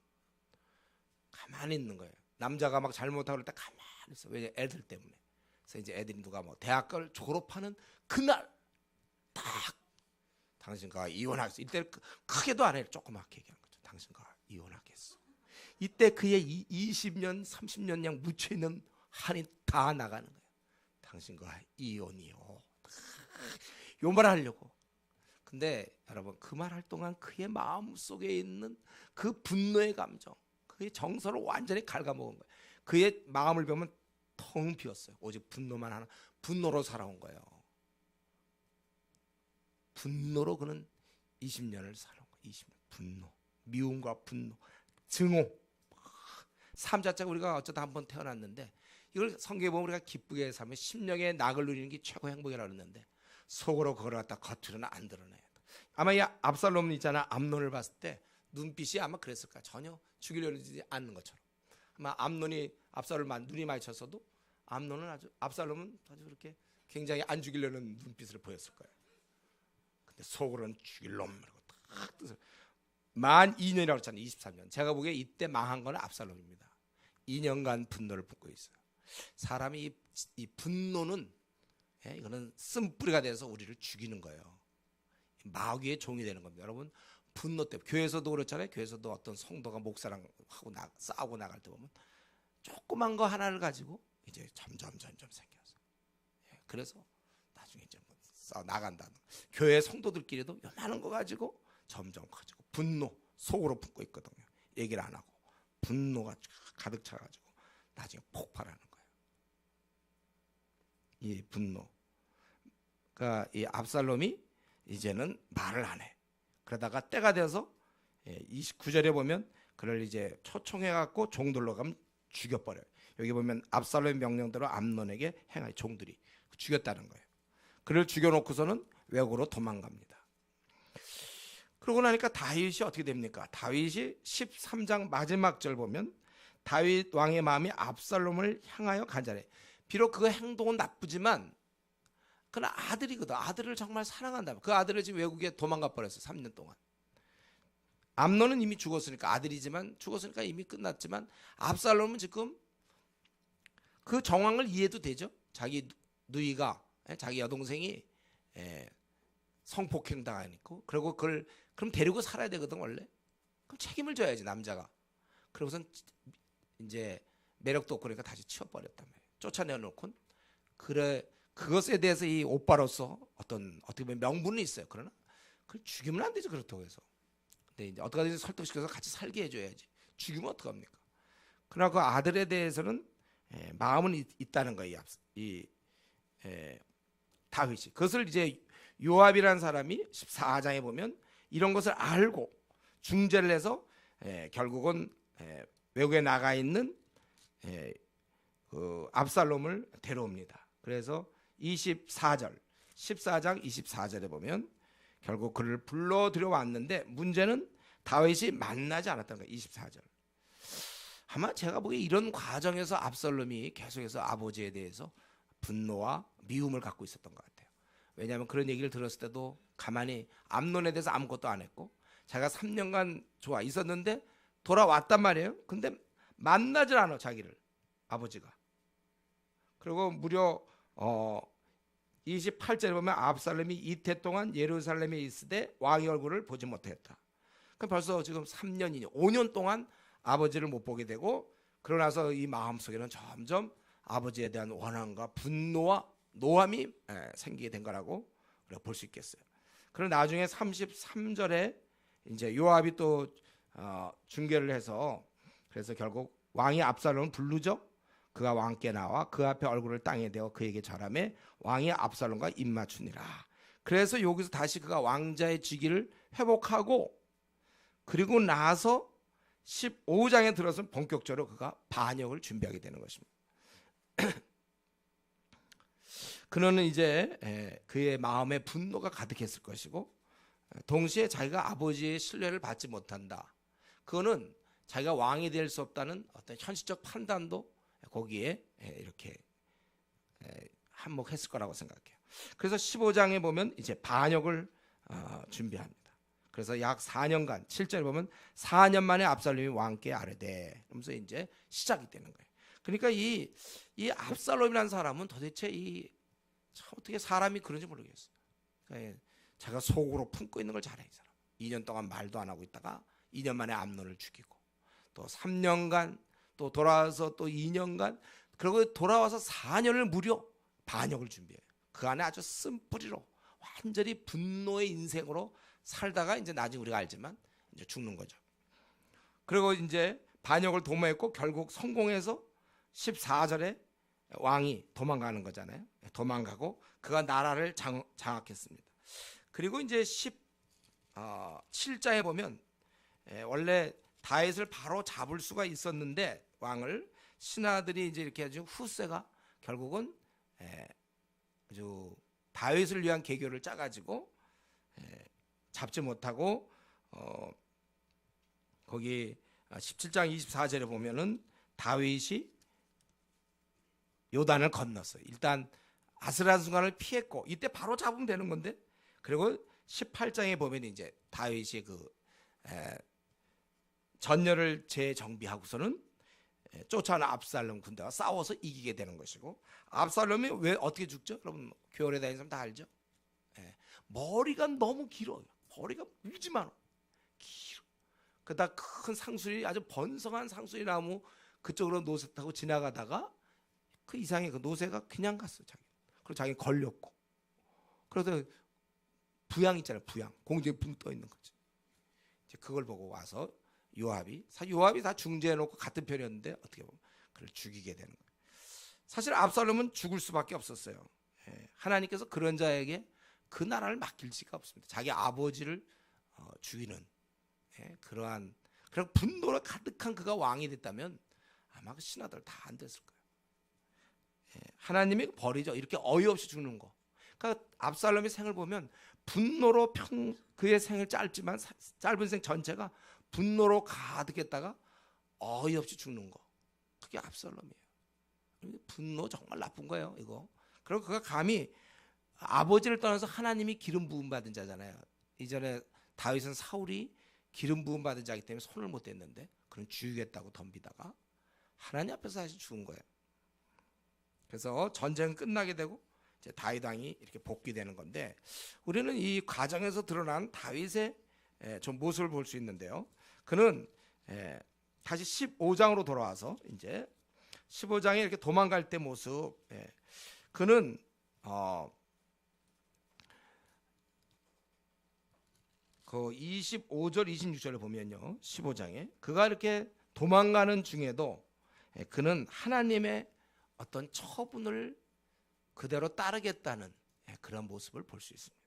가만히 있는 거예요. 남자가 막 잘못하고 그럴 때 가만히 있어. 왜? 애들 때문에. 그래서 이제 애들이 누가 뭐 대학을 졸업하는 그날 딱 당신과 이혼하겠어. 이때 크게도 안 해. 조그맣게 얘기하는 거죠. 당신과 이혼하겠어. 이때 그의 20년 30년 양 묻혀있는 한이 다 나가는 거예요. 당신과 이혼이요. 요 말을 하려고. 근데 여러분 그 말 할 동안 그의 마음속에 있는 그 분노의 감정, 그의 정서를 완전히 갉아먹은 거예요. 그의 마음을 보면 텅 비었어요. 오직 분노만 하나. 분노로 살아온 거예요. 분노로 그는 20년을 살아온 거예요. 20년. 분노, 미움과 분노, 증오. 삶 자체가 우리가 어쩌다 한번 태어났는데 이걸 성경에 보면 우리가 기쁘게 살면 심령의 낙을 누리는 게 최고 행복이라고 그러는데 속으로 그걸 갖다 겉으로는 안 드러내요. 아마 이 압살롬 있잖아. 암논을 봤을 때 눈빛이 아마 그랬을까. 전혀 죽이려지 않는 것처럼. 아마 암논이 압살롬 눈이 마주쳤어도 압살롬은 아주 그렇게 굉장히 안 죽이려는 눈빛을 보였을 거예요. 근데 속으로는 죽일 놈 이러고 딱 뜻을. 만 2년이라고 했잖아요. 23년. 제가 보기에 이때 망한 건 압살롬입니다. 2년간 분노를 품고 있어요. 사람이 이 분노는 이거는 쓴뿌리가 돼서 우리를 죽이는 거예요. 마귀의 종이 되는 겁니다. 여러분 분노 때문에 교회에서도 그렇잖아요. 교회에서도 어떤 성도가 목사랑 하고 싸우고 나갈 때 보면 조그만 거 하나를 가지고 이제 점점 생겨서 그래서 나중에 이제 뭐 싸워 나간다는 교회 성도들끼리도 요만한 거 가지고 점점 커지고 분노 속으로 품고 있거든요. 얘기를 안 하고 분노가 가득 차가지고 나중에 폭발하는 거예요. 이 분노. 그러니까 이 압살롬이 이제는 말을 안 해. 그러다가 때가 돼서 29절에 보면 그를 이제 초청해갖고 종들로 가면 죽여버려요. 여기 보면 압살롬의 명령대로 암논에게 행하여 종들이 죽였다는 거예요. 그를 죽여놓고서는 외국으로 도망갑니다. 그러고 나니까 다윗이 어떻게 됩니까? 다윗이 13장 마지막 절 보면 다윗 왕의 마음이 압살롬을 향하여 간절해. 비록 그 행동은 나쁘지만 그는 아들이거든. 아들을 정말 사랑한다. 그 아들을 지금 외국에 도망가 버렸어. 3년 동안. 암논은 이미 죽었으니까 아들이지만 죽었으니까 이미 끝났지만 압살롬은 지금 그 정황을 이해도 되죠. 자기 누이가 자기 여동생이 성폭행 당하니까 그리고 그걸 그럼 데리고 살아야 되거든 원래. 그럼 책임을 져야지 남자가. 그러고선 이제 매력도 없고 그러니까 다시 치워버렸단 말이에요. 쫓아내놓고 그래 그것에 대해서 이 오빠로서 어떻게 보면 명분은 있어요. 그러나 그걸 죽이면 안 되죠. 그렇다고 해서. 근데 이제 어떻게든 설득시켜서 같이 살게 해줘야지. 죽이면 어떡합니까? 그러나 그 아들에 대해서는 마음은 있다는 거예요. 이 다윗이. 그것을 이제 요압이라는 사람이 14장에 보면 이런 것을 알고 중재를 해서 결국은 외국에 나가 있는 그 압살롬을 데려옵니다. 그래서 14장 24절에 보면 결국 그를 불러 들여왔는데 문제는 다윗이 만나지 않았다는 거예요. 24절. 아마 제가 보기에 이런 과정에서 압살롬이 계속해서 아버지에 대해서 분노와 미움을 갖고 있었던 것 같아요. 왜냐하면 그런 얘기를 들었을 때도 가만히 암논에 대해서 아무것도 안 했고 자기가 3년간 좋아 있었는데 돌아왔단 말이에요. 근데 만나질 않아 자기를 아버지가. 그리고 무려 28절에 보면 압살롬이 이태 동안 예루살렘에 있으되 왕의 얼굴을 보지 못했다. 그럼 벌써 지금 3년이냐 5년 동안 아버지를 못 보게 되고 그러고 나서 이 마음속에는 점점 아버지에 대한 원한과 분노와 노함이 생기게 된 거라고 볼 수 있겠어요. 그리고 나중에 33절에 이제 요압이 또 중계를 해서 그래서 결국 왕이 압살롬을 부르죠. 그가 왕께 나와 그 앞에 얼굴을 땅에 대어 그에게 절하매 왕이 압살롬과 입맞추니라. 그래서 여기서 다시 그가 왕자의 직위를 회복하고 그리고 나서 15장에 들어서 본격적으로 그가 반역을 준비하게 되는 것입니다. 그는 이제 그의 마음에 분노가 가득했을 것이고 동시에 자기가 아버지의 신뢰를 받지 못한다. 그거는 자기가 왕이 될 수 없다는 어떤 현실적 판단도 거기에 이렇게 한몫했을 거라고 생각해요. 그래서 15장에 보면 이제 반역을 준비합니다. 그래서 약 4년간 7절에 보면 4년 만에 압살롬이 왕께 아뢰되 그러면서 이제 시작이 되는 거예요. 그러니까 이 압살롬이라는 사람은 도대체 어떻게 사람이 그런지 모르겠어요. 그러니까 자기가 속으로 품고 있는 걸 잘해. 이 사람 2년 동안 말도 안 하고 있다가 2년 만에 암논을 죽이고 또 3년간 또 돌아와서 또 2년간 그리고 돌아와서 4년을 무려 반역을 준비해요. 그 안에 아주 쓴뿌리로 완전히 분노의 인생으로 살다가 이제 나중에 우리가 알지만 이제 죽는 거죠. 그리고 이제 반역을 도모했고 결국 성공해서 14절에 왕이 도망가는 거잖아요. 도망가고 그가 나라를 장악했습니다. 그리고 이제 17장에 보면 원래 다윗을 바로 잡을 수가 있었는데 왕을 신하들이 이제 이렇게 아주 후세가 결국은 아주 다윗을 위한 계교를 짜가지고 잡지 못하고 거기 17장 24절에 보면은 다윗이 요단을 건넜어요. 일단 아슬아슬한순간을 피했고 이때 바로 잡으면 되는 건데 그리고 18장에 보면 이제 다윗이 전열을 재정비하고서는 쫓아오는 압살롬 군대와 싸워서 이기게 되는 것이고 압살롬이 왜 어떻게 죽죠? 여러분 교회에 다니는 사람 다 알죠? 머리가 너무 길어요. 머리가 무지 많아. 길어. 그다 큰 상수리 아주 번성한 상수리 나무 그쪽으로 노새 타고 지나가다가 그 이상의 그 노새가 그냥 갔어 자기. 그리고 자기 걸렸고. 그래서 부양 있잖아요. 부양 공중에 붕 떠 있는 거지. 이제 그걸 보고 와서 요압이 다 중재해 놓고 같은 편이었는데 어떻게 보면 그를 죽이게 되는 거예요. 사실 압살롬은 죽을 수밖에 없었어요. 하나님께서 그런 자에게 그 나라를 맡길 수가 없습니다. 자기 아버지를 죽이는 그러한 분노로 가득한 그가 왕이 됐다면 아마 그 신하들 다 안 됐을 거예요. 하나님이 버리죠. 이렇게 어이없이 죽는 거. 그러니까 압살롬의 생을 보면 분노로 그의 생을 짧지만 짧은 생 전체가 분노로 가득했다가 어이없이 죽는 거. 그게 압살롬이에요. 분노 정말 나쁜 거예요. 이거. 그리고 그가 감히 아버지를 떠나서 하나님이 기름 부음 받은 자잖아요. 이전에 다윗은 사울이 기름 부음 받은 자이기 때문에 손을 못 댔는데 그는 죽이겠다고 덤비다가 하나님 앞에서 다시 죽은 거예요. 그래서 전쟁은 끝나게 되고 이제 다윗 왕이 이렇게 복귀되는 건데 우리는 이 과정에서 드러난 다윗의 좀 모습을 볼 수 있는데요. 그는 다시 15장으로 돌아와서 이제 15장에 이렇게 도망갈 때 모습. 그는 그 25절 26절을 보면요. 15장에 그가 이렇게 도망가는 중에도 그는 하나님의 어떤 처분을 그대로 따르겠다는 그런 모습을 볼 수 있습니다.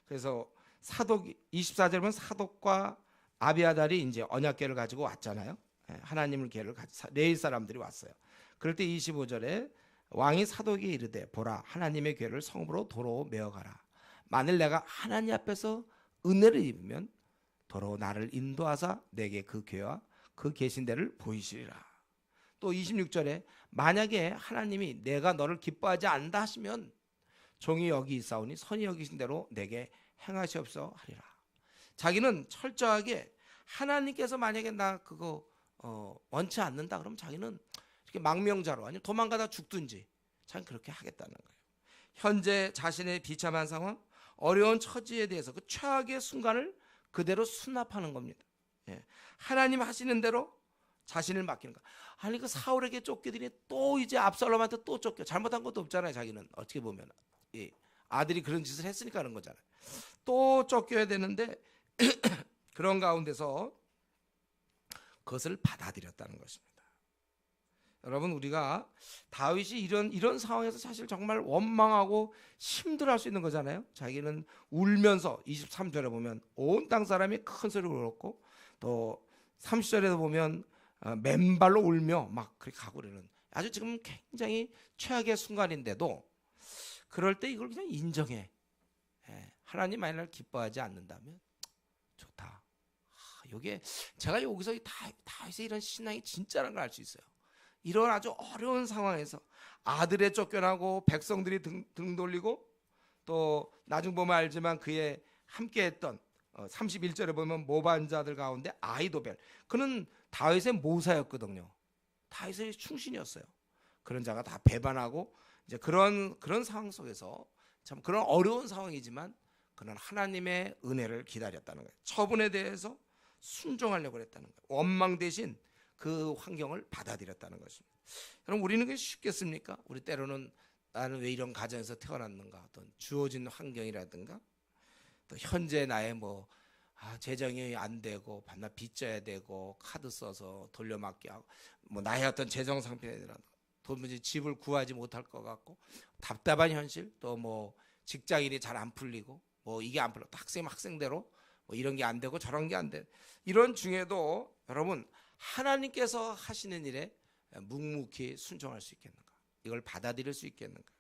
그래서 사독 24절에 보면 사독과 아비아달이 이제 언약궤를 가지고 왔잖아요. 하나님을 궤를 레위 사람들이 왔어요. 그럴 때 25절에 왕이 사독에게 이르되 보라 하나님의 궤를 성읍으로 도로 메어가라. 만일 내가 하나님 앞에서 은혜를 입으면 도로 나를 인도하사 내게 그 궤와 그 계신 데를 보이시리라. 또 26절에 만약에 하나님이 내가 너를 기뻐하지 않는다 하시면 종이 여기 있사오니 선이 여기신 대로 내게 행하시옵소서 하리라. 자기는 철저하게 하나님께서 만약에 나 그거 원치 않는다 그러면 자기는 이렇게 망명자로 아니면 도망가다 죽든지 자기는 그렇게 하겠다는 거예요. 현재 자신의 비참한 상황 어려운 처지에 대해서 그 최악의 순간을 그대로 수납하는 겁니다. 하나님 하시는 대로 자신을 맡기는 거. 아니 그 사울에게 쫓기더니 또 이제 압살롬한테 또 쫓겨. 잘못한 것도 없잖아요. 자기는 어떻게 보면 아들이 그런 짓을 했으니까 그런 거잖아요. 또 쫓겨야 되는데 그런 가운데서 그것을 받아들였다는 것입니다. 여러분 우리가 다윗이 이런 상황에서 사실 정말 원망하고 힘들어할 수 있는 거잖아요. 자기는 울면서 23절에 보면 온 땅 사람이 큰 소리로 울었고 또 30절에도 보면 맨발로 울며 막 그렇게 가고 그러는 아주 지금 굉장히 최악의 순간인데도 그럴 때 이걸 그냥 인정해. 하나님 만일 기뻐하지 않는다면 좋다. 이게 제가 여기서 다윗의 이런 신앙이 진짜라는 걸 알 수 있어요. 이런 아주 어려운 상황에서 아들에 쫓겨나고 백성들이 등 돌리고 또 나중 보면 알지만 그의 함께했던 31절에 보면 모반자들 가운데 아히도벨, 그는 다윗의 모사였거든요. 다윗의 충신이었어요. 그런 자가 다 배반하고 이제 그런 상황 속에서 참 그런 어려운 상황이지만 그는 하나님의 은혜를 기다렸다는 거예요. 처분에 대해서 순종하려고 했다는 거예요. 원망 대신 그 환경을 받아들였다는 것입니다. 여러분, 우리는 그게 쉽겠습니까? 우리 때로는 나는 왜 이런 가정에서 태어났는가, 어떤 주어진 환경이라든가 또 현재 나의 재정이 안 되고 밤낮 빚져야 되고 카드 써서 돌려막기 하고 나의 어떤 재정 상태라든가 도무지 집을 구하지 못할 것 같고 답답한 현실, 또 직장일이 잘 안 풀리고 이게 안 풀려, 학생대로 이런 게 안 되고 저런 게 안 돼. 이런 중에도 여러분, 하나님께서 하시는 일에 묵묵히 순종할 수 있겠는가? 이걸 받아들일 수 있겠는가?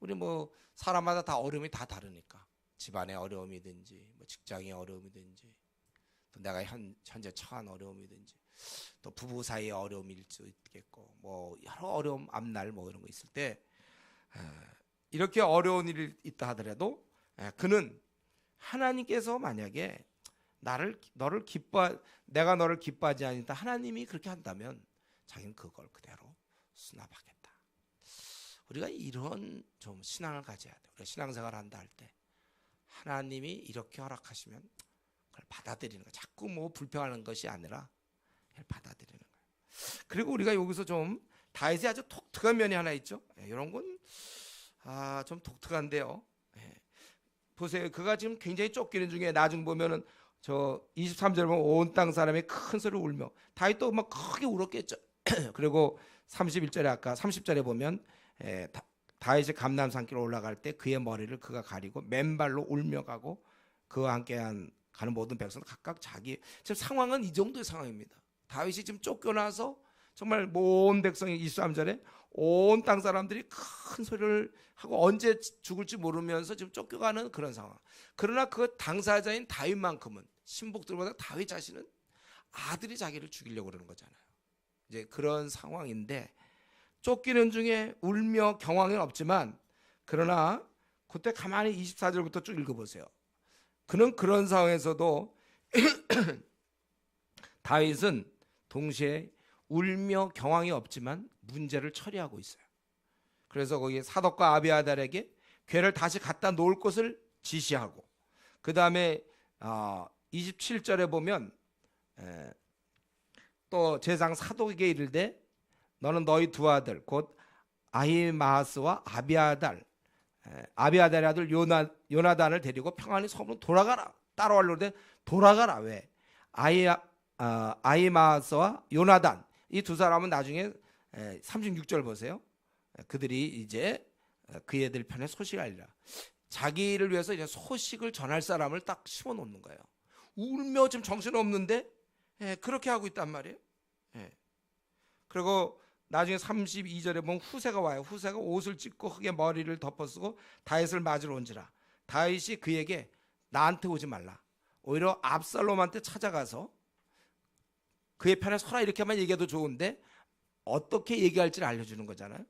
우리 사람마다 다 어려움이 다 다르니까, 집안의 어려움이든지 직장의 어려움이든지 또 내가 현재 처한 어려움이든지 또 부부 사이의 어려움일 수 있겠고 여러 어려움, 앞날 이런 거 있을 때 이렇게 어려운 일이 있다 하더라도 그는 하나님께서 만약에 내가 너를 기뻐하지 않는다, 하나님이 그렇게 한다면 자기는 그걸 그대로 수납하겠다. 우리가 이런 좀 신앙을 가져야 돼. 우리가 신앙생활을 한다 할 때 하나님이 이렇게 허락하시면 그걸 받아들이는 거야. 자꾸 불평하는 것이 아니라 그걸 받아들이는 거야. 그리고 우리가 여기서 좀 다윗의 아주 독특한 면이 하나 있죠. 이런 건 좀 독특한데요. 보세요. 그가 지금 굉장히 쫓기는 중에 나중 보면은 저 23절에 보면 온 땅 사람이 큰 소리로 울며, 다윗도 막 크게 울었겠죠. 그리고 31절에 아까 30절에 보면 다윗이 감람산길로 올라갈 때 그의 머리를 그가 가리고 맨발로 울며 가고 그와 함께 가는 모든 백성은 각각 자기, 지금 상황은 이 정도의 상황입니다. 다윗이 지금 쫓겨나서 정말 온 백성이 23절에 온 땅 사람들이 큰 소리를 하고 언제 죽을지 모르면서 지금 쫓겨가는 그런 상황. 그러나 그 당사자인 다윗만큼은, 신복들보다 다윗 자신은 아들이 자기를 죽이려고 그러는 거잖아요. 이제 그런 상황인데 쫓기는 중에 울며 경황은 없지만, 그러나 그때 가만히 24절부터 쭉 읽어보세요. 그는 그런 상황에서도 다윗은 동시에 울며 경황이 없지만 문제를 처리하고 있어요. 그래서 거기 사독과 아비아달에게 괴를 다시 갖다 놓을 것을 지시하고, 그 다음에 27절에 보면 또 제상 사독에게 이르되 너는 너희 두 아들 곧 아히마아스와 아비아달의 아들 요나단을 데리고 평안히 섬으로 돌아가라. 따라오려는데 돌아가라. 왜? 아히마아스와 요나단, 이 두 사람은 나중에 36절 보세요. 그들이 이제 그의 들 편에 소식을 알리라. 자기를 위해서 이제 소식을 전할 사람을 딱 심어 놓는 거예요. 울며 지금 정신없는데 그렇게 하고 있단 말이에요. 그리고 나중에 32절에 보면 후세가 와요. 후세가 옷을 찢고 흙에 머리를 덮어쓰고 다윗을 맞으러 온지라. 다윗이 그에게 나한테 오지 말라, 오히려 압살롬한테 찾아가서 그의 편에 서라, 이렇게만 얘기해도 좋은데 어떻게 얘기할지를 알려주는 거잖아요.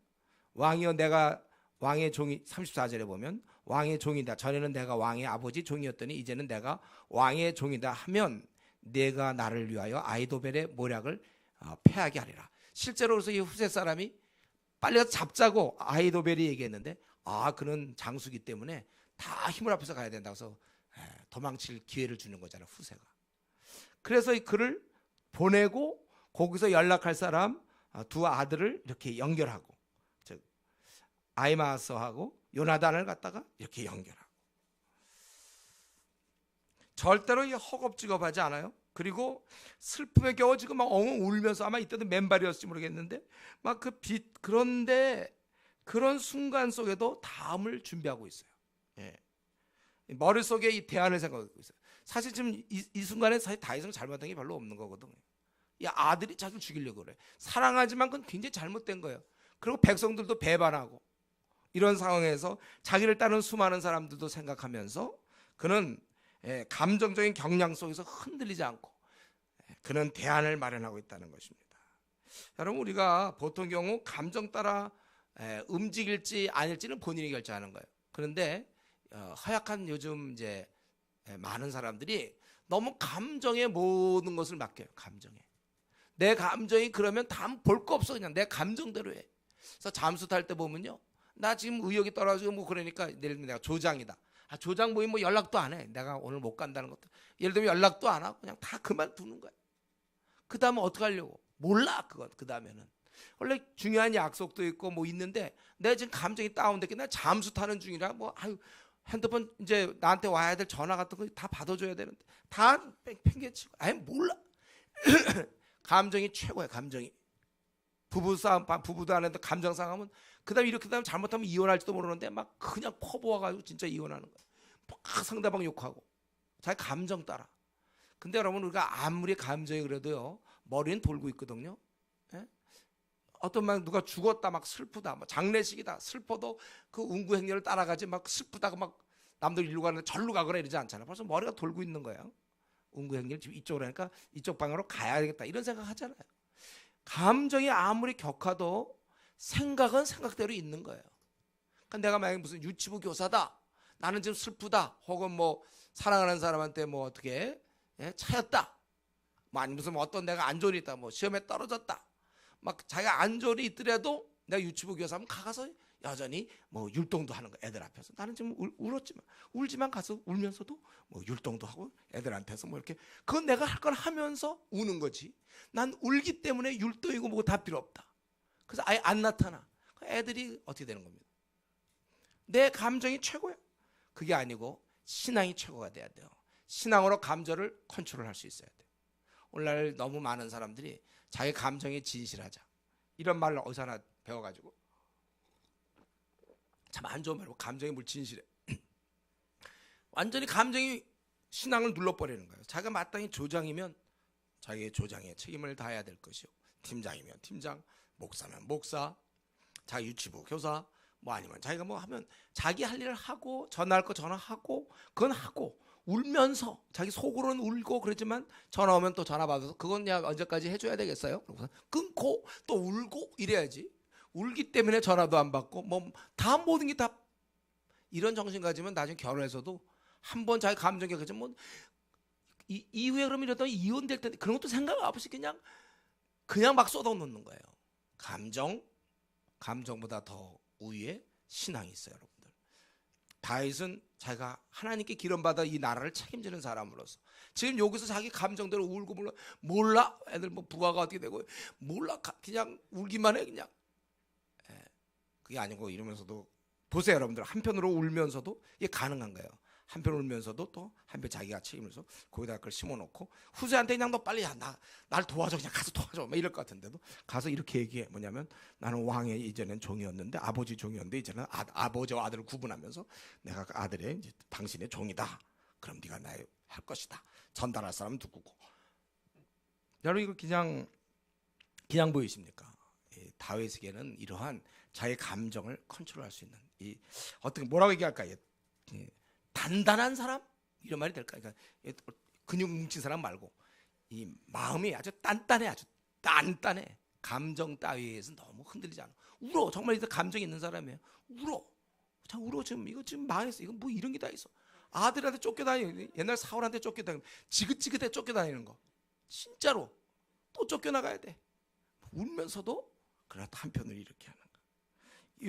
왕이여, 내가 왕의 종이, 34절에 보면 왕의 종이다. 전에는 내가 왕의 아버지 종이었더니 이제는 내가 왕의 종이다 하면 내가 나를 위하여 아히도벨의 모략을 패하게 하리라. 실제로 그래서 이 후세 사람이 빨리 가서 잡자고 아히도벨이 얘기했는데 그는 장수기 때문에 다 힘을 합해서 가야 된다고 해서 도망칠 기회를 주는 거잖아요, 후세가. 그래서 이 그를 보내고 거기서 연락할 사람 두 아들을 이렇게 연결하고, 즉 아히마아스하고 요나단을 갖다가 이렇게 연결하고, 절대로 허겁지겁하지 않아요. 그리고 슬픔에 겨워 지금 막 엉엉 울면서, 아마 이때도 맨발이었을지 모르겠는데 막 그런데 그런 순간 속에도 다음을 준비하고 있어요. 머릿속에 이 대안을 생각하고 있어요. 사실 지금 이 순간에 사실 다윗은 잘못한 게 별로 없는 거거든요. 이 아들이 자기를 죽이려고 그래. 사랑하지만 그건 굉장히 잘못된 거예요. 그리고 백성들도 배반하고, 이런 상황에서 자기를 따르는 수많은 사람들도 생각하면서 그는 감정적인 경향 속에서 흔들리지 않고 그는 대안을 마련하고 있다는 것입니다. 여러분, 우리가 보통 경우 감정 따라 움직일지 아닐지는 본인이 결정하는 거예요. 그런데 허약한 요즘 이제 많은 사람들이 너무 감정에 모든 것을 맡겨요. 감정에. 내 감정이 그러면 다 볼 거 없어. 그냥 내 감정대로 해. 그래서 잠수 탈 때 보면요, 나 지금 의욕이 떨어지고 뭐 그러니까 예를 들면 내가 조장이다. 조장 모임 뭐 연락도 안 해. 내가 오늘 못 간다는 것도 예를 들면 연락도 안 하고 그냥 다 그만두는 거야. 그 다음에 어떻게 하려고? 몰라. 그건 그 다음에는 원래 중요한 약속도 있고 뭐 있는데 내가 지금 감정이 다운됐기 나 잠수 타는 중이라 뭐 핸드폰 이제 나한테 와야 될 전화 같은 거 다 받아줘야 되는데 다 팽개치고 몰라. 감정이 최고야. 감정이 부부싸움, 부부도 안 해도 감정 상하면 그다음 이렇게 되면 잘못하면 이혼할지도 모르는데 막 그냥 퍼부어가지고 진짜 이혼하는 거야. 막 상대방 욕하고 자기 감정 따라. 근데 여러분, 우리가 아무리 감정이 그래도요, 머리는 돌고 있거든요. 예? 어떤 막 누가 죽었다 막 슬프다, 뭐 장례식이다 슬퍼도 그 운구행렬을 따라가지 막 슬프다가 막 남들 일로 가는데 절로 가거나 이러지 않잖아요. 벌써 머리가 돌고 있는 거예요. 운구행렬 지금 이쪽으로 하니까 이쪽 방향으로 가야 되겠다 이런 생각 하잖아요. 감정이 아무리 격하도 생각은 생각대로 있는 거예요. 그러니까 내가 만약에 무슨 유치부 교사다, 나는 지금 슬프다, 혹은 뭐 사랑하는 사람한테 뭐 어떻게 차였다, 뭐 아니 무슨 어떤 내가 안 좋은 일이 있다, 뭐 시험에 떨어졌다, 막 자기가 안 좋은 일이 있더라도 내가 유치부 교사면 가서 여전히 뭐 율동도 하는 거, 애들 앞에서. 나는 지금 울지만 가서 울면서도 뭐 율동도 하고 애들 앞에서 뭐 이렇게, 그건 내가 할 건 하면서 우는 거지. 난 울기 때문에 율동이고 뭐고 다 필요 없다. 그래서 아예 안 나타나. 애들이 어떻게 되는 겁니다. 내 감정이 최고야. 그게 아니고 신앙이 최고가 돼야 돼요. 신앙으로 감정을 컨트롤할 수 있어야 돼요. 오늘날 너무 많은 사람들이 자기 감정에 진실하자 이런 말을 어디서 하나 배워가지고 참 안 좋은 말이고, 감정이 뭘 진실해. 완전히 감정이 신앙을 눌러버리는 거예요. 자기가 마땅히 조장이면 자기의 조장에 책임을 다해야 될 것이요, 팀장이면 팀장, 목사면 목사, 자기 유치부 교사, 뭐 아니면 자기가 뭐 하면 자기 할 일을 하고 전화할 거 전화하고 그건 하고, 울면서 자기 속으로는 울고 그러지만 전화 오면 또 전화 받아서 그건 야 언제까지 해줘야 되겠어요? 끊고 또 울고 이래야지. 울기 때문에 전화도 안 받고 뭐 다 모든 게 다 이런 정신 가지면 나중에 결혼해서도 한번 자기 감정 격해지면 뭐 이후에 그러면 이러다가 이혼될 텐데 그런 것도 생각 없이 그냥 막 쏟아놓는 거예요. 감정보다 더 우위에 신앙이 있어요, 여러분들. 다윗은 자기가 하나님께 기름받아 이 나라를 책임지는 사람으로서 지금 여기서 자기 감정대로 울고 몰라 애들 뭐 부하가 어떻게 되고 몰라, 그냥 울기만 해 그냥. 그게 아니고 이러면서도 보세요, 여러분들. 한편으로 울면서도 이게 가능한 거예요. 한편 울면서도 또 한편 자기가 책임져서 거기다가 그걸 심어놓고 후세한테 그냥 너 빨리 날 도와줘, 그냥 가서 도와줘 막 이럴 것 같은데도 가서 이렇게 얘기해. 뭐냐면 나는 왕의 이전엔 종이었는데 아버지 종이었는데 이제는 아버지와 아들을 구분하면서 내가 그 아들의 이제 당신의 종이다. 그럼 네가 나의 할 것이다. 전달할 사람은 누구고. 여러분, 이거 그냥 보이십니까? 다윗에게는 이러한 자기 감정을 컨트롤할 수 있는 이 어떻게 뭐라고 얘기할까요? 단단한 사람 이런 말이 될까? 그러니까 근육 뭉친 사람 말고 이 마음이 아주 단단해, 아주 단단해. 감정 따위에서 너무 흔들리지 않아. 울어. 정말 이제 감정이 있는 사람이에요. 울어. 지금 이거 지금 망했어. 이거 뭐 이런 게 다 있어. 아들한테 쫓겨다니는, 옛날 사울한테 쫓겨다니는, 지긋지긋해 쫓겨다니는 거. 진짜로 또 쫓겨나가야 돼. 울면서도 그러나 한편으로 이렇게 하는 거야.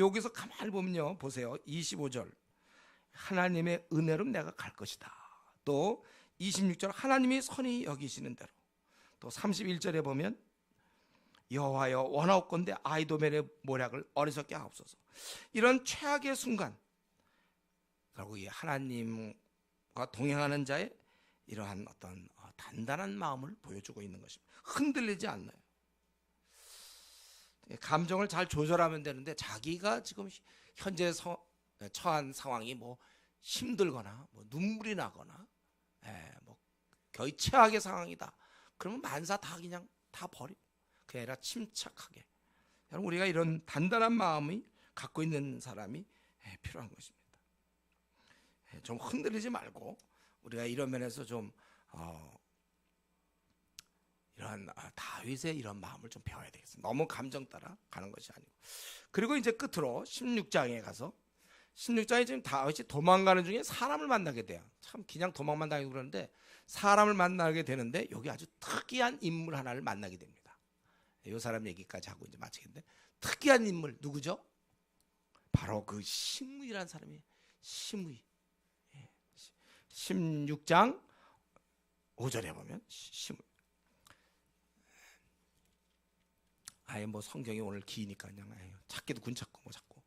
여기서 가만히 보면요, 보세요. 25절 하나님의 은혜로 내가 갈 것이다. 또 26절 하나님이 선히 여기시는 대로. 또 31절에 보면 여호와여 원하옵건대 아이도멜의 모략을 어리석게 하옵소서. 이런 최악의 순간 결국 이 하나님과 동행하는 자의 이러한 어떤 단단한 마음을 보여주고 있는 것입니다. 흔들리지 않나요? 감정을 잘 조절하면 되는데 자기가 지금 현재 처한 상황이 뭐 힘들거나 뭐 눈물이 나거나 뭐 거의 최악의 상황이다. 그러면 만사 다 그냥 다 버리고 그게 아니라 침착하게. 여러분, 우리가 이런 단단한 마음이 갖고 있는 사람이 필요한 것입니다. 좀 흔들리지 말고 우리가 이런 면에서 좀 이런 다윗의 이런 마음을 좀 배워야 되겠습니다. 너무 감정 따라 가는 것이 아니고. 그리고 이제 끝으로 16장에 가서 16장에 지금 다윗이 도망가는 중에 사람을 만나게 돼요. 참 그냥 도망만 다니고 그러는데 사람을 만나게 되는데 여기 아주 특이한 인물 하나를 만나게 됩니다. 이 사람 얘기까지 하고 이제 마치겠는데 특이한 인물 누구죠? 바로 그 시므이라는 사람이에요. 시므이. 16장 5절에 보면 시므이. 아예 뭐 성경이 오늘 기니까 그냥 찾기도 군 찾고 뭐 찾고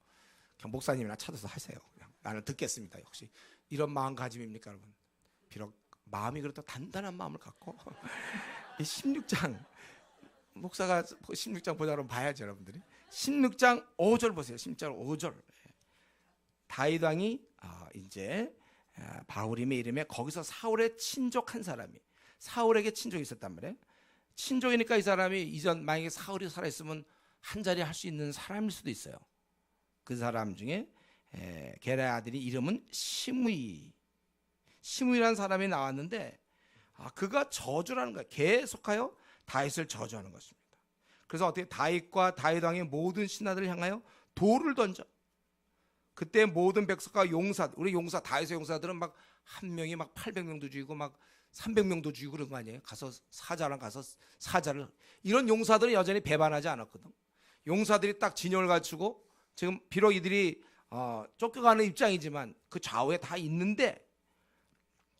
그냥 목사님이나 찾아서 하세요. 그냥 나는 듣겠습니다. 역시 이런 마음가짐입니까 여러분? 비록 마음이 그렇다 단단한 마음을 갖고 이 16장 목사가 16장 보자 그러면 봐야죠 여러분들이. 16장 5절 보세요. 16장 5절 다윗 왕이 이제 바울임의 이름에 거기서 사울의 친족 한 사람이 사울에게 친족이 있었단 말이에요. 친족이니까 이 사람이 이전 만약에 사울이 살아있으면 한 자리 할 수 있는 사람일 수도 있어요. 그 사람 중에 게라의 아들이 이름은 시므이라는 사람이 나왔는데 그가 저주라는 거예요. 계속하여 다윗을 저주하는 것입니다. 그래서 어떻게 다윗과 다윗 왕의 모든 신하들을 향하여 돌을 던져. 그때 모든 백성과 용사, 우리 용사 다윗의 용사들은 막 한 명이 막 800명도 죽이고 막 300명도 죽이고 그런 거 아니에요? 가서 사자랑 가서 사자를 이런 용사들은 여전히 배반하지 않았거든. 용사들이 딱 진영을 갖추고 지금 비록 이들이 쫓겨가는 입장이지만 그 좌우에 다 있는데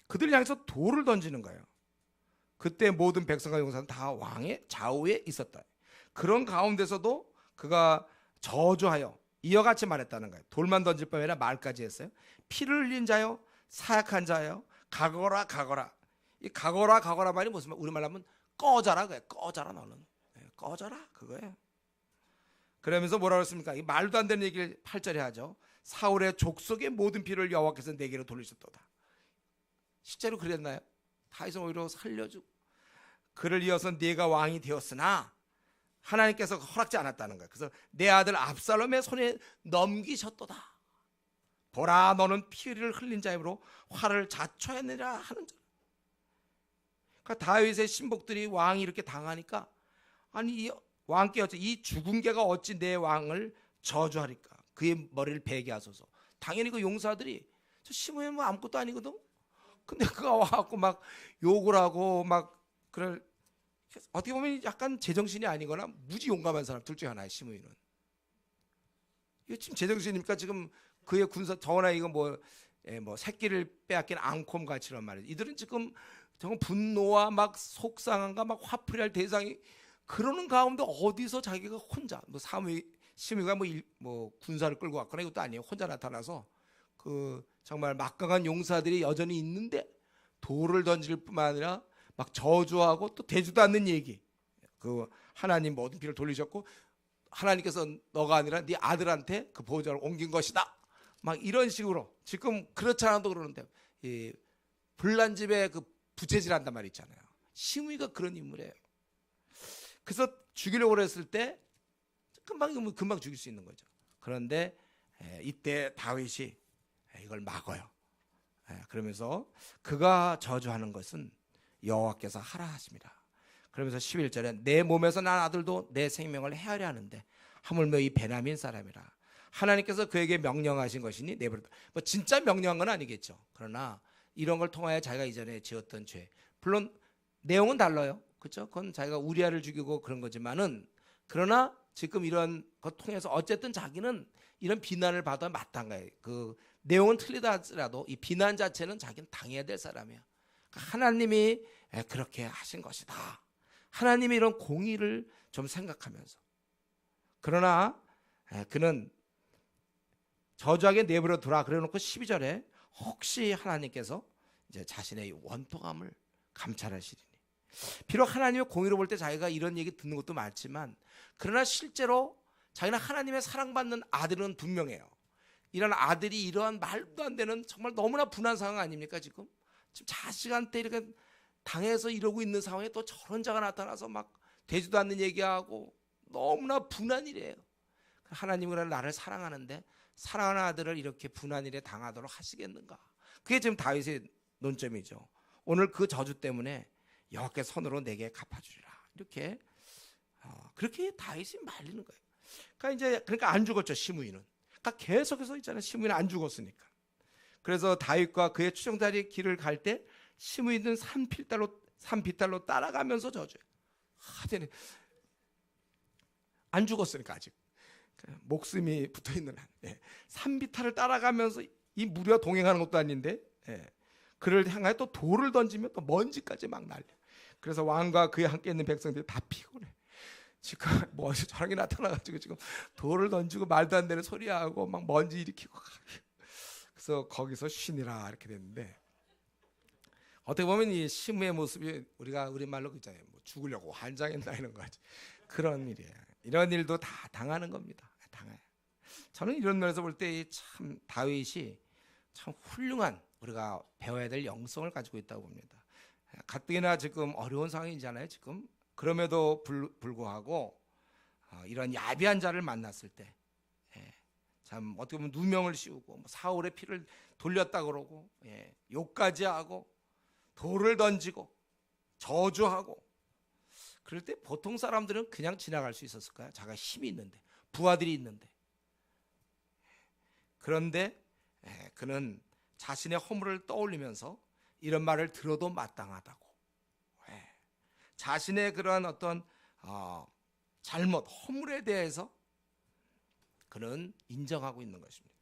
그들 향해서 돌을 던지는 거예요. 그때 모든 백성과 용사는 다 왕의 좌우에 있었다. 그런 가운데서도 그가 저주하여 이와 같이 말했다는 거예요. 돌만 던질 뿐 아니라 말까지 했어요. 피를 흘린 자여 사약한 자여 가거라 가거라. 이 가거라 말이 무슨 말? 우리말로 하면 꺼져라 그래. 꺼져라 너는. 꺼져라 그거예요. 그러면서 뭐라고 했습니까? 이 말도 안 되는 얘기를 8절에 하죠. 사울의 족속의 모든 피를 여호와께서 내게로 돌리셨도다. 실제로 그랬나요? 다윗은 오히려 살려주고 그를 이어서 네가 왕이 되었으나 하나님께서 허락지 않았다는 거예요. 그래서 내 아들 압살롬의 손에 넘기셨도다. 보라 너는 피를 흘린 자이므로 화를 자초했느라 하는 자. 그러니까 다윗의 신복들이 왕이 이렇게 당하니까 아니 이 왕께 어찌 이 죽은 개가 어찌 내 왕을 저주하리까? 그의 머리를 베게 하소서. 당연히 그 용사들이 저 시므이는 뭐 아무것도 아니거든. 근데 그가 와갖고 막 욕을 하고 막 그럴 어떻게 보면 약간 제정신이 아니거나 무지 용감한 사람 둘 중에 하나예요. 시므이는. 이거 지금 제정신입니까? 지금 그의 군사 더구나 이거 뭐 새끼를 빼앗긴 앙콤 같이란 말이에요. 이들은 지금 정말 분노와 막 속상함과 막 화풀이 할 대상이 그러는 가운데 어디서 자기가 혼자 뭐 시므이가 뭐 군사를 끌고 왔거나 이것도 아니에요. 혼자 나타나서 그 정말 막강한 용사들이 여전히 있는데 돌을 던질 뿐만 아니라 막 저주하고 또 되지도 않는 얘기. 그 하나님 모든 피를 돌리셨고 하나님께서 너가 아니라 네 아들한테 그 보호자를 옮긴 것이다. 막 이런 식으로 지금 그렇지 않아도 그러는데 이 불난 집에 그 부채질한단 말이 있잖아요. 시므이가 그런 인물이에요. 그래서 죽이려고 했을 때 금방 죽일 수 있는 거죠. 그런데 이때 다윗이 이걸 막아요. 그러면서 그가 저주하는 것은 여호와께서 하라 하십니다. 그러면서 11절에 내 몸에서 난 아들도 내 생명을 해하려 하는데 하물며 이 베냐민 사람이라 하나님께서 그에게 명령하신 것이니 내버려. 뭐 진짜 명령한 건 아니겠죠. 그러나 이런 걸 통하여 자기가 이전에 지었던 죄, 물론 내용은 달라요. 그렇죠? 그건 자기가 우리아를 죽이고 그런 거지만은 그러나 지금 이런 것 통해서 어쨌든 자기는 이런 비난을 받아 마땅해요. 그 내용은 틀리다 하더라도 이 비난 자체는 자기는 당해야 될 사람이야. 그러니까 하나님이 그렇게 하신 것이다. 하나님이 이런 공의를 좀 생각하면서. 그러나 그는 저주하게 내버려 두라 그래놓고 12절에 혹시 하나님께서 이제 자신의 원통함을 감찰하시리니. 비록 하나님의 공의로 볼 때 자기가 이런 얘기 듣는 것도 많지만 그러나 실제로 자기는 하나님의 사랑받는 아들은 분명해요. 이런 아들이 이러한 말도 안 되는 정말 너무나 분한 상황 아닙니까? 지금 자식한테 이렇게 당해서 이러고 있는 상황에 또 저런 자가 나타나서 막 되지도 않는 얘기하고 너무나 분한 일이에요. 하나님은 나를 사랑하는데 사랑하는 아들을 이렇게 분한 일에 당하도록 하시겠는가? 그게 지금 다윗의 논점이죠. 오늘 그 저주 때문에 여호와께 손으로 내게 갚아주리라. 이렇게 그렇게 다윗이 말리는 거예요. 그러니까 안 죽었죠, 시므이는. 그러니까 계속해서 있잖아요. 시므이는 안 죽었으니까. 그래서 다윗과 그의 추종자들이 길을 갈 때 시므이는 산비탈로 따라가면서 저주해요. 안 죽었으니까 아직 목숨이 붙어 있는 한 산비탈을 따라가면서 이 무리와 동행하는 것도 아닌데 그를 향하여 또 돌을 던지면 또 먼지까지 막 날려. 그래서 왕과 그에 함께 있는 백성들이 다 피곤해. 지금 먼지 저런 게 나타나가지고 지금 돌을 던지고 말도 안 되는 소리하고 막 먼지 일으키고. 그래서 거기서 쉬니라 이렇게 됐는데, 어떻게 보면 이 시므의 모습이 우리가 우리말로 그잖아요. 뭐 죽으려고 환장했나 이런 거지. 그런 일이에요. 이런 일도 다 당하는 겁니다. 당해요. 저는 이런 면에서 볼 때 참 다윗이 참 훌륭한 우리가 배워야 될 영성을 가지고 있다고 봅니다. 가뜩이나 지금 어려운 상황이잖아요. 지금 그럼에도 불구하고 이런 야비한 자를 만났을 때 참 어떻게 보면 누명을 씌우고 사울의 피를 돌렸다 그러고 욕까지 하고 돌을 던지고 저주하고, 그럴 때 보통 사람들은 그냥 지나갈 수 있었을까요? 자기가 힘이 있는데, 부하들이 있는데. 그런데 그는 자신의 허물을 떠올리면서 이런 말을 들어도 마땅하다고, 자신의 그러한 어떤 잘못, 허물에 대해서 그는 인정하고 있는 것입니다.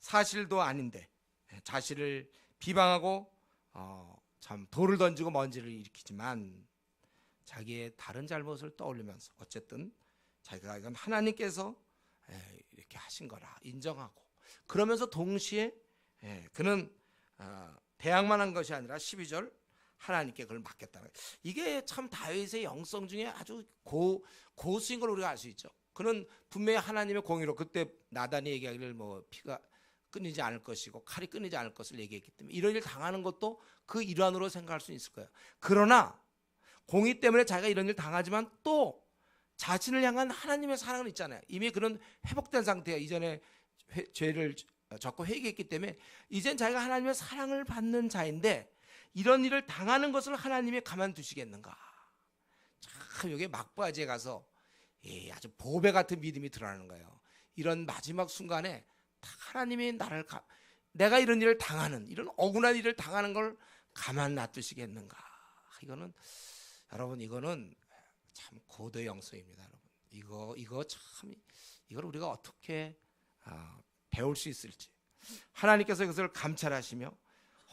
사실도 아닌데 자신을 비방하고 참 돌을 던지고 먼지를 일으키지만 자기의 다른 잘못을 떠올리면서 어쨌든 자기가 이건 하나님께서 이렇게 하신 거라 인정하고, 그러면서 동시에 그는 대항만 한 것이 아니라 12절 하나님께 그걸 맡겼다는 거예요. 이게 참 다윗의 영성 중에 아주 고수인 걸 우리가 알 수 있죠. 그는 분명히 하나님의 공의로, 그때 나단이 얘기하기를 뭐 피가 끊이지 않을 것이고 칼이 끊이지 않을 것을 얘기했기 때문에 이런 일 당하는 것도 그 일환으로 생각할 수 있을 거예요. 그러나 공의 때문에 자기가 이런 일 당하지만 또 자신을 향한 하나님의 사랑은 있잖아요. 이미 그는 회복된 상태예요. 이전에 죄를 적고 회개했기 때문에 이젠 자기가 하나님의 사랑을 받는 자인데 이런 일을 당하는 것을 하나님이 가만두시겠는가. 참 여기 막바지에 가서 아주 보배 같은 믿음이 드러나는 거예요. 이런 마지막 순간에 하나님이 내가 이런 일을 당하는, 이런 억울한 일을 당하는 걸 가만 놔두시겠는가. 여러분 참 고도의 영성입니다. 여러분 이걸 우리가 어떻게 배울 수 있을지. 하나님께서 이것을 감찰하시며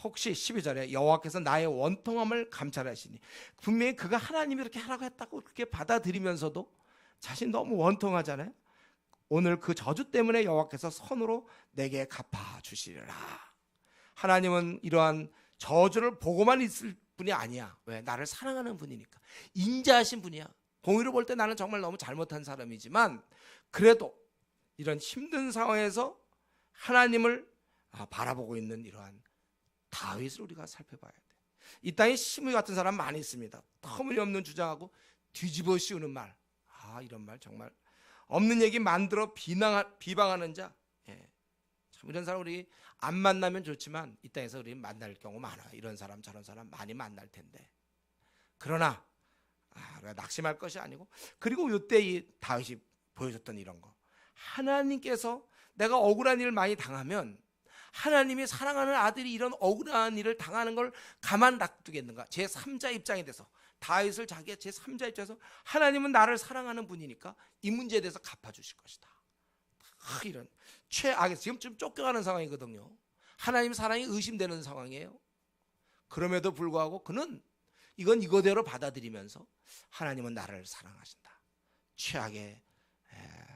혹시 12절에 여호와께서 나의 원통함을 감찰하시니, 분명히 그가 하나님이 이렇게 하라고 했다고 그렇게 받아들이면서도 자신 너무 원통하잖아요. 오늘 그 저주 때문에 여호와께서 손으로 내게 갚아주시리라. 하나님은 이러한 저주를 보고만 있을 분이 아니야. 왜? 나를 사랑하는 분이니까. 인자하신 분이야. 공의로 볼 때 나는 정말 너무 잘못한 사람이지만 그래도 이런 힘든 상황에서 하나님을 바라보고 있는 이러한 다윗을 우리가 살펴봐야 돼. 이 땅에 시므이 같은 사람 많이 있습니다. 터무니없는 주장하고 뒤집어 씌우는 말, 이런 말 정말 없는 얘기 만들어 비방하는 자. 참 이런 사람 우리 안 만나면 좋지만 이 땅에서 우리 만날 경우 많아요. 이런 사람 저런 사람 많이 만날 텐데. 그러나 낙심할 것이 아니고, 그리고 이때 이 다윗이 보여줬던 이런 거, 하나님께서 내가 억울한 일을 많이 당하면 하나님이 사랑하는 아들이 이런 억울한 일을 당하는 걸 가만 놔두겠는가. 제3자 입장에 대해서 다윗을 자기의 제3자 입장에서 하나님은 나를 사랑하는 분이니까 이 문제에 대해서 갚아주실 것이다. 이런 최악의, 지금 좀 쫓겨가는 상황이거든요. 하나님 사랑이 의심되는 상황이에요. 그럼에도 불구하고 그는 이건 이거대로 받아들이면서 하나님은 나를 사랑하신다. 최악의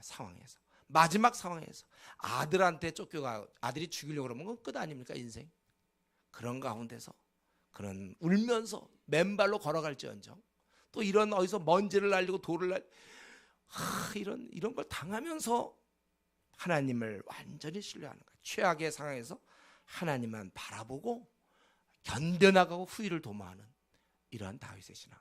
상황에서, 마지막 상황에서 아들한테 쫓겨가 아들이 죽이려고 그러면 그건 끝 아닙니까, 인생. 그런 가운데서 그는 울면서 맨발로 걸어갈지언정 또 이런 어디서 먼지를 날리고 돌을 이런 걸 당하면서 하나님을 완전히 신뢰하는 거예요. 최악의 상황에서 하나님만 바라보고 견뎌나가고 후일을 도모하는 이러한 다윗의 신앙.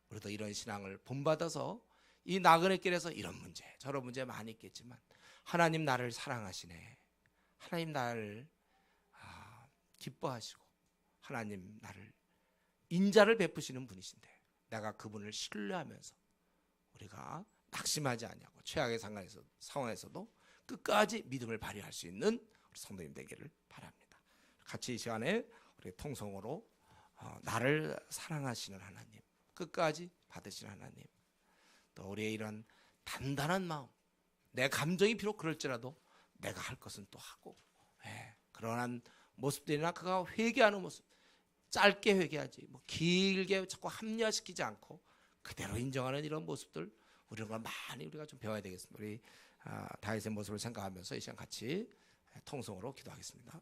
우리도 이런 신앙을 본받아서 이 나그네 길에서 이런 문제 저런 문제 많이 있겠지만 하나님 나를 사랑하시네, 하나님 나를 기뻐하시고 하나님 나를 인자를 베푸시는 분이신데 내가 그분을 신뢰하면서 우리가 낙심하지 아니하고 최악의 상황에서도 끝까지 믿음을 발휘할 수 있는 우리 성도님 되기를 바랍니다. 같이 이 시간에 우리 통성으로 나를 사랑하시는 하나님, 끝까지 받으시는 하나님, 또 우리의 이런 단단한 마음, 내 감정이 비록 그럴지라도 내가 할 것은 또 하고, 그러한 모습들이나 그가 회개하는 모습, 짧게 회개하지 뭐 길게 자꾸 합리화시키지 않고 그대로 인정하는 이런 모습들, 우리가 많이 우리가 좀 배워야 되겠습니다. 우리 다윗의 모습을 생각하면서 이 시간 같이 통성으로 기도하겠습니다.